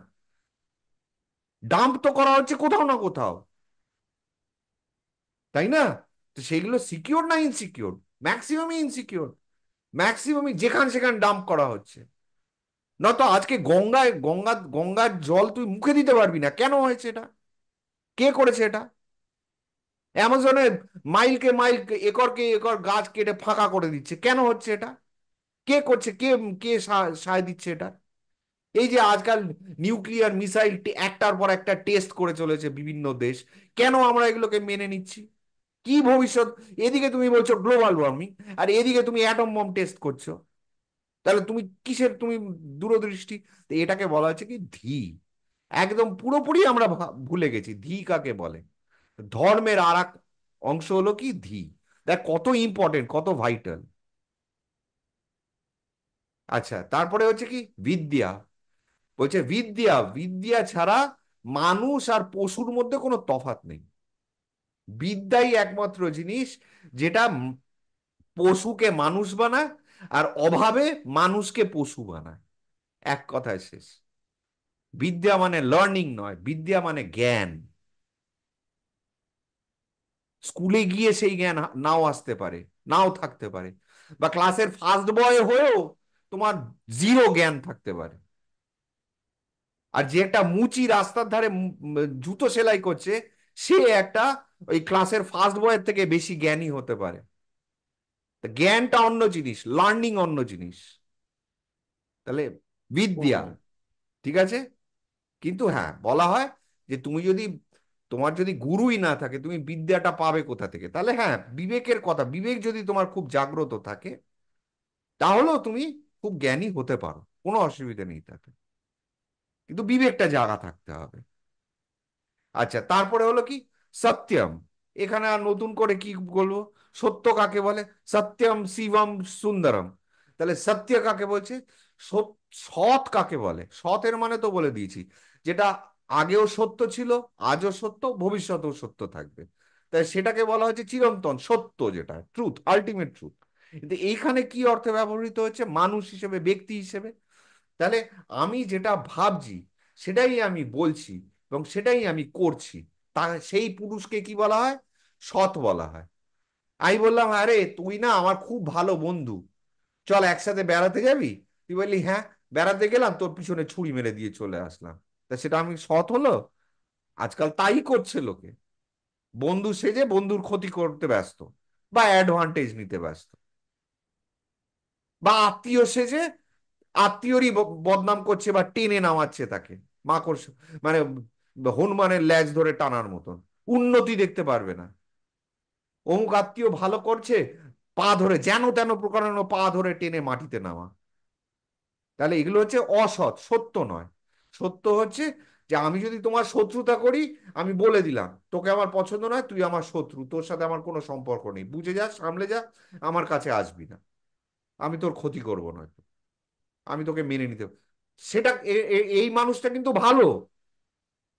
ডাম্প তো করা হচ্ছে কোথাও না কোথাও, তাই না? তো সেগুলো সিকিউর না ইনসিকিউর? ম্যাক্সিমামই ইনসিকিউর, ম্যাক্সিমামই যেখান সেখান ডাম্প করা হচ্ছে। না তো আজকে গঙ্গার জল তুই মুখে দিতে পারবি না, কেন হয়েছে এটা? কে করেছে এটা? অ্যামাজনে মাইলকে মাইল, একরকে একর গাছ কেটে ফাঁকা করে দিচ্ছে, কেন হচ্ছে এটা? কে করছে? কে কে সায় দিচ্ছে এটা? এই যে আজকাল নিউক্লিয়ার মিসাইল একটার পর একটা টেস্ট করে চলেছে বিভিন্ন দেশ, কেন আমরা এগুলোকে মেনে নিচ্ছি? কি ভবিষ্যৎ? এদিকে তুমি বলছো গ্লোবাল ওয়ার্মিং, আর এদিকে তুমি অ্যাটম বম টেস্ট করছো। তাহলে তুমি কিসের তুমি দূরদৃষ্টি? তো এটাকে বলা হচ্ছে কি ধী। একদম পুরোপুরি আমরা ভুলে গেছি ধী কাকে বলে। ধর্মের আর এক অংশ হলো কি ধী। দেখ কত ইম্পর্টেন্ট, কত ভাইটাল। আচ্ছা, তারপরে হচ্ছে কি বিদ্যা। বলছে বিদ্যা, বিদ্যা ছাড়া মানুষ আর পশুর মধ্যে কোনো তফাৎ নেই। বিদ্যাই একমাত্র জিনিস যেটা পশুকে মানুষ বানায়, আর অভাবে মানুষকে পশু বানায়। এক কথায় শেষ। বিদ্যা মানে লার্নিং নয়, বিদ্যা মানে জ্ঞান। স্কুলে গিয়ে সেই জ্ঞান নাও আসতে পারে, নাও থাকতে পারে, বা ক্লাসের ফার্স্ট বয় হয়েও তোমার জিরো জ্ঞান থাকতে পারে। আর যে একটা মুচি রাস্তার ধারে জুতো সেলাই করছে, সে একটা ওই ক্লাসের ফার্স্ট বয়ের থেকে বেশি জ্ঞানী হতে পারে। তা জ্ঞানটা অন্য জিনিস, লার্নিং অন্য জিনিস। তাহলে বিদ্যা, হুম। ঠিক আছে। কিন্তু হ্যাঁ, বলা হয় যে তুমি যদি, তোমার যদি গুরুই না থাকে তুমি বিদ্যাটা পাবে কোথা থেকে? তাহলে হ্যাঁ, বিবেকের কথা, বিবেক যদি তোমার খুব জাগ্রত থাকে তাহলেও তুমি খুব জ্ঞানী হতে পারো, কোনো অসুবিধা নেই তাতে। কিন্তু বিবেকটা জাগা থাকতে হবে। আচ্ছা, তারপরে হলো কি সত্যম। এখানে আর নতুন করে কি বলবো? সত্য কাকে বলে? সত্যম শিবম সুন্দরম। তাহলে সত্য কাকে বলছে? সৎ কাকে বলে? সতের মানে তো বলে দিয়েছি, যেটা আগেও সত্য ছিল, আজও সত্য, ভবিষ্যতেও সত্য থাকবে। তাই সেটাকে বলা হচ্ছে চিরন্তন সত্য, যেটা ট্রুথ, আলটিমেট ট্রুথ। কিন্তু এইখানে কি অর্থে ব্যবহৃত হচ্ছে? মানুষ হিসেবে, ব্যক্তি হিসেবে। তাহলে আমি যেটা ভাবছি সেটাই আমি বলছি এবং সেটাই আমি করছি, তা সেই পুরুষকে কি বলা হয়? সৎ বলা হয়। আমি বললাম, আরে তুই না আমার খুব ভালো বন্ধু, চল একসাথে বেড়াতে যাবি। তুই বললি হ্যাঁ, বেড়াতে গেলাম, তোর পিছনে ছুরি মেরে দিয়ে চলে আসলাম। তা সেটা আমি সৎ হলো? আজকাল তাই করছে লোকে, বন্ধু সেজে বন্ধুর ক্ষতি করতে ব্যস্ত বা অ্যাডভান্টেজ নিতে ব্যস্ত, বা আত্মীয় সেজে আত্মীয়রই বদনাম করছে বা টেনে নামাচ্ছে তাকে মাকড়, মানে হনুমানের ল্যাজ ধরে টানার মতন। উন্নতি দেখতে পারবে না। অমুক আত্মীয় ভালো করছে, পা ধরে যেন তেন প্রকারেণ পা ধরে টেনে মাটিতে নামা। তাহলে এগুলো হচ্ছে অসৎ, সত্য নয়। সত্য হচ্ছে যে আমি যদি তোমার শত্রুতা করি, আমি বলে দিলাম তোকে আমার পছন্দ নয়, তুই আমার শত্রু, তোর সাথে আমার কোনো সম্পর্ক নেই, বুঝে যা, সামলে যা, আমার কাছে আসবি না, আমি তোর ক্ষতি করব না, আমি তোকে মেনে নিতে। সেটা এই মানুষটা কিন্তু ভালো।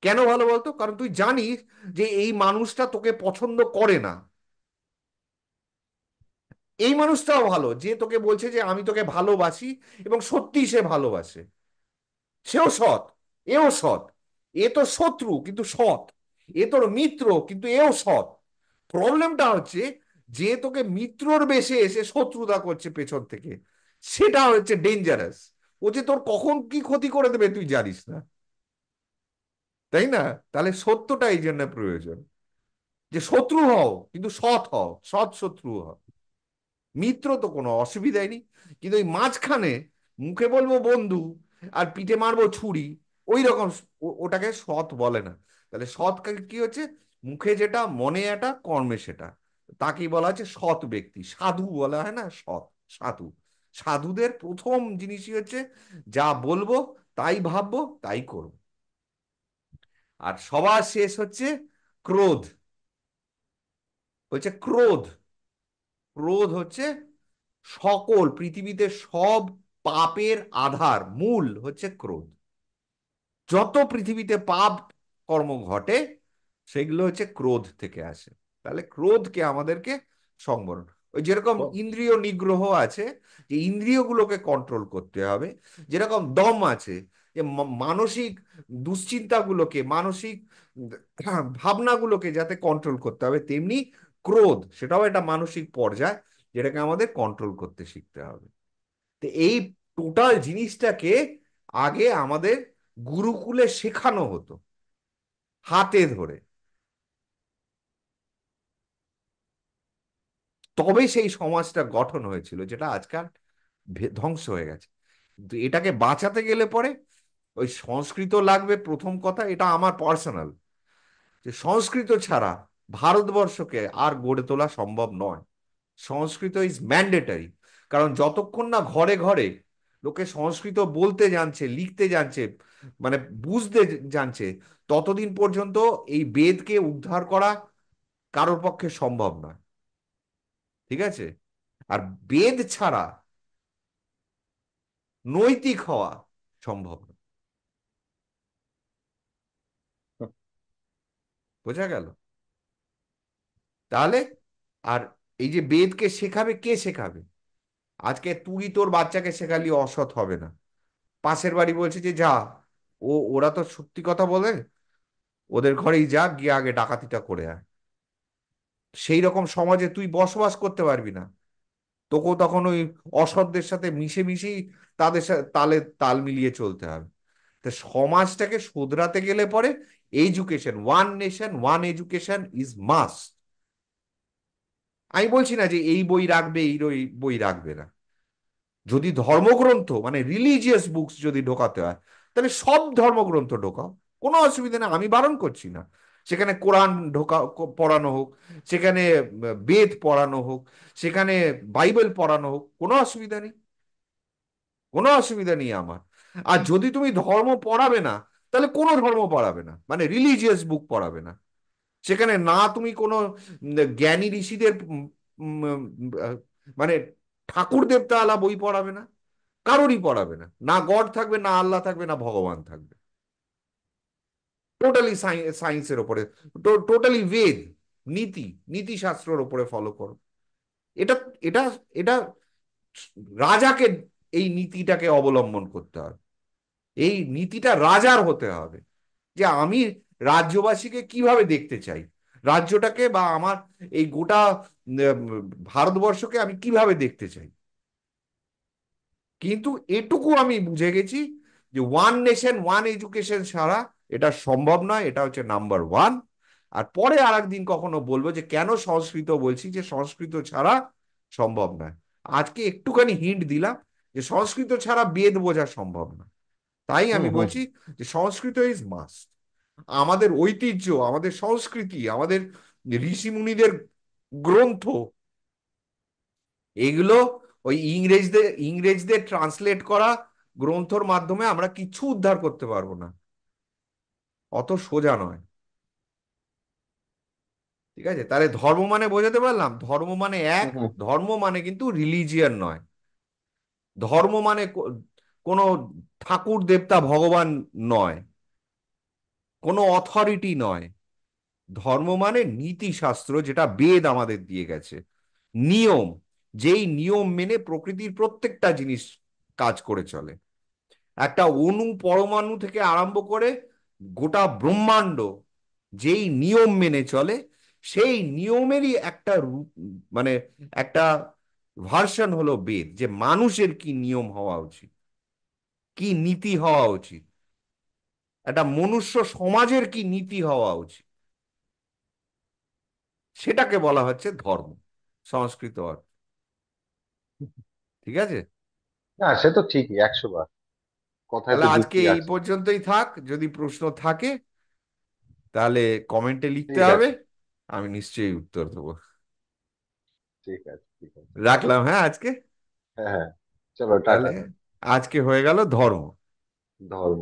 কেন ভালো বলতো? কারণ তুই জানিস যে এই মানুষটা তোকে পছন্দ করে না। এই মানুষটাও ভালো যে তোকে বলছে যে আমি তোকে ভালোবাসি, এবং সত্যি সে ভালোবাসে, সেও সৎ, এও সৎ। এ তো শত্রু কিন্তু সৎ, এ তোর মিত্র কিন্তু এও সৎ। প্রবলেমটা হচ্ছে যে তোকে মিত্রর বেশে এসে শত্রুতা করছে পেছন থেকে, সেটা হচ্ছে ডেঞ্জারাস। ও যে তোর কখন কি ক্ষতি করে দেবে তুই জানিস না, তাই না? তাহলে সত্যটা এই জন্য প্রয়োজন। যে শত্রু হও কিন্তু সৎ হও, সৎ শত্রু হও। মিত্র তো কোনো অসুবিধাই নেই, কিন্তু ওই মাঝখানে মুখে বলবো বন্ধু আর পিঠে মারবো ছুরি, ওই রকম ওটাকে সৎ বলে না। তাহলে সৎ কি হচ্ছে? মুখে যেটা, মনে এটা, কর্মে সেটা, তাকেই বলা হচ্ছে সৎ ব্যক্তি। সাধু বলা হয় না, সৎ, সাধু। সাধুদের প্রথম জিনিসই হচ্ছে যা বলবো তাই ভাববো তাই করব। আর সবার শেষ হচ্ছে ক্রোধ। হচ্ছে ক্রোধ। ক্রোধ হচ্ছে সকল পৃথিবীতে সব পাপের আধার, মূল হচ্ছে ক্রোধ। যত পৃথিবীতে পাপ কর্ম ঘটে সেগুলো হচ্ছে ক্রোধ থেকে আসে। তাহলে ক্রোধকে আমাদেরকে সংবরণ, ওই যেরকম ব- ইন্দ্রিয় নিগ্রহ আছে, যে ইন্দ্রিয়গুলোকে কন্ট্রোল করতে হবে, যেরকম দম আছে, যে মানসিক দুশ্চিন্তাগুলোকে, মানসিক ভাবনাগুলোকে যাতে কন্ট্রোল করতে হবে, তেমনি ক্রোধ সেটাও একটা মানসিক পর্যায়, যেটাকে আমাদের কন্ট্রোল করতে শিখতে হবে। তো এই টোটাল জিনিসটাকে আগে আমাদের গুরুকুলে শেখানো হতো, হাতে ধরে। তবে সেই সমাজটা গঠন হয়েছিল, যেটা আজকাল ধ্বংস হয়ে গেছে। কিন্তু এটাকে বাঁচাতে গেলে পরে ওই সংস্কৃত লাগবে, প্রথম কথা। এটা আমার পার্সোনাল, যে সংস্কৃত ছাড়া ভারতবর্ষকে আর গড়ে তোলা সম্ভব নয়। সংস্কৃত ইজ ম্যান্ডেটারি। কারণ যতক্ষণ না ঘরে ঘরে লোকে সংস্কৃত বলতে জানছে, লিখতে জানছে, মানে বুঝতে জানছে, ততদিন পর্যন্ত এই বেদকে উদ্ধার করা কারোর পক্ষে সম্ভব নয়। ঠিক আছে? আর বেদ ছাড়া নৈতিক হওয়া সম্ভব নয়। বোঝা গেল? তাহলে আর এই যে বেদকে শেখাবে, কে শেখাবে? আজকে তুই তোর বাচ্চাকে শেখালি অসৎ হবে না, পাশের বাড়ি বলছে যে যা, ওরা তো সত্যি কথা বলে, ওদের ঘরেই যা, গিয়ে আগে ডাকাতিটা করে আয়। সেই রকম সমাজে তুই বসবাস করতে পারবি না। তোকেও তখন ওই অসৎদের সাথে মিশে মিশেই তাদের সাথে তালে তাল মিলিয়ে চলতে হবে। তো সমাজটাকে শুধরাতে গেলে পরে education, one nation one education is must. আমি বলছি না যে এই বই রাখবে, এই বই রাখবে না। যদি ধর্মগ্রন্থ মানে রিলিজিয়াস বুকস যদি ঢোকাতে হয়, তাহলে সব ধর্মগ্রন্থ ঢোকাও, কোনো অসুবিধা নেই, আমি বারণ করছি না। সেখানে কোরআন পড়ানো হোক, সেখানে বেদ পড়ানো হোক, সেখানে বাইবেল পড়ানো হোক, কোনো অসুবিধা নেই, কোনো অসুবিধা নেই আমার। আর যদি তুমি ধর্ম পড়াবে না, তাহলে কোনো ধর্ম পড়াবে না, মানে রিলিজিয়াস বুক পড়াবে না। সেখানে না তুমি কোনো জ্ঞানী ঋষিদের আহ, মানে ঠাকুর দেবতা আলা বই পড়াবে না, কারোরই পড়াবে না। না গড থাকবে, না আল্লাহ থাকবে, না ভগবান থাকবে। টোটালি সায়েন্সের ওপরে, টোটালি বেদ, নীতি, নীতি শাস্ত্রের ওপরে ফলো করো। এটা এটা এটা রাজাকে এই নীতিটাকে অবলম্বন করতে হবে। এই নীতিটা রাজার হতে হবে, যে আমি রাজ্যবাসীকে কিভাবে দেখতে চাই, রাজ্যটাকে বা আমার এই গোটা ভারতবর্ষকে আমি কিভাবে দেখতে চাই। কিন্তু এটুকু আমি বুঝে গেছি যে ওয়ান নেশন ওয়ান এডুকেশন ছাড়া এটা সম্ভব নয়, এটা হচ্ছে নাম্বার ওয়ান। আর পরে আর একদিন কখনো বলবো যে কেন সংস্কৃত বলছি, যে সংস্কৃত ছাড়া সম্ভব নয়। আজকে একটুখানি হিন্ট দিলাম যে সংস্কৃত ছাড়া বেদ বোঝা সম্ভব না। তাই হুম আমি হুম বলছি যে সংস্কৃত ইজ মাস্ট। আমাদের ঐতিহ্য, আমাদের সংস্কৃতি, আমাদের ঋষি মুনিদের গ্রন্থ, এগুলো ওই ইংরেজদের ট্রান্সলেট করা গ্রন্থর মাধ্যমে আমরা কিছু উদ্ধার করতে পারবো না। অত সোজা নয়। ঠিক আছে? তাহলে ধর্ম মানে বোঝাতে পারলাম, ধর্ম মানে হুম এক, হুম। ধর্ম মানে কিন্তু রিলিজিয়ন নয়। ধর্ম মানে কোনো ঠাকুর দেবতা ভগবান নয়, কোনো অথরিটি নয়। ধর্ম মানে নীতিশাস্ত্র, যেটা বেদ আমাদের দিয়ে গেছে, নিয়ম, যেই নিয়ম মেনে প্রকৃতির প্রত্যেকটা জিনিস কাজ করে চলে। একটা অণু পরমাণু থেকে আরম্ভ করে গোটা ব্রহ্মাণ্ড যেই নিয়ম মেনে চলে, সেই নিয়মেরই একটা রূপ, মানে একটা ভার্সন হলো বেদ, যে মানুষের কি নিয়ম হওয়া উচিত, কি নীতি হওয়া উচিত, একটা মনুষ্য সমাজের কি নীতি হওয়া উচিত। সেটাকে বলা হচ্ছে ধর্ম সংস্কৃত অর্থ। ঠিক আছে। না, সে তো ঠিকই, 100 বার। কথায় তাহলে তো আজকে যুক্তি এই আছে। পর্যন্তই থাক, যদি প্রশ্ন থাকে তাহলে কমেন্টে লিখতে ঠিক হবে, আছে, আমি নিশ্চয়ই উত্তর দেবো। ঠিক আছে, ঠিক আছে। রাখলাম হ্যাঁ আজকে। হ্যাঁ, হ্যাঁ। চলো, টাটা। তাহলে আজকে হয়ে গেল ধর্ম। ধর্ম।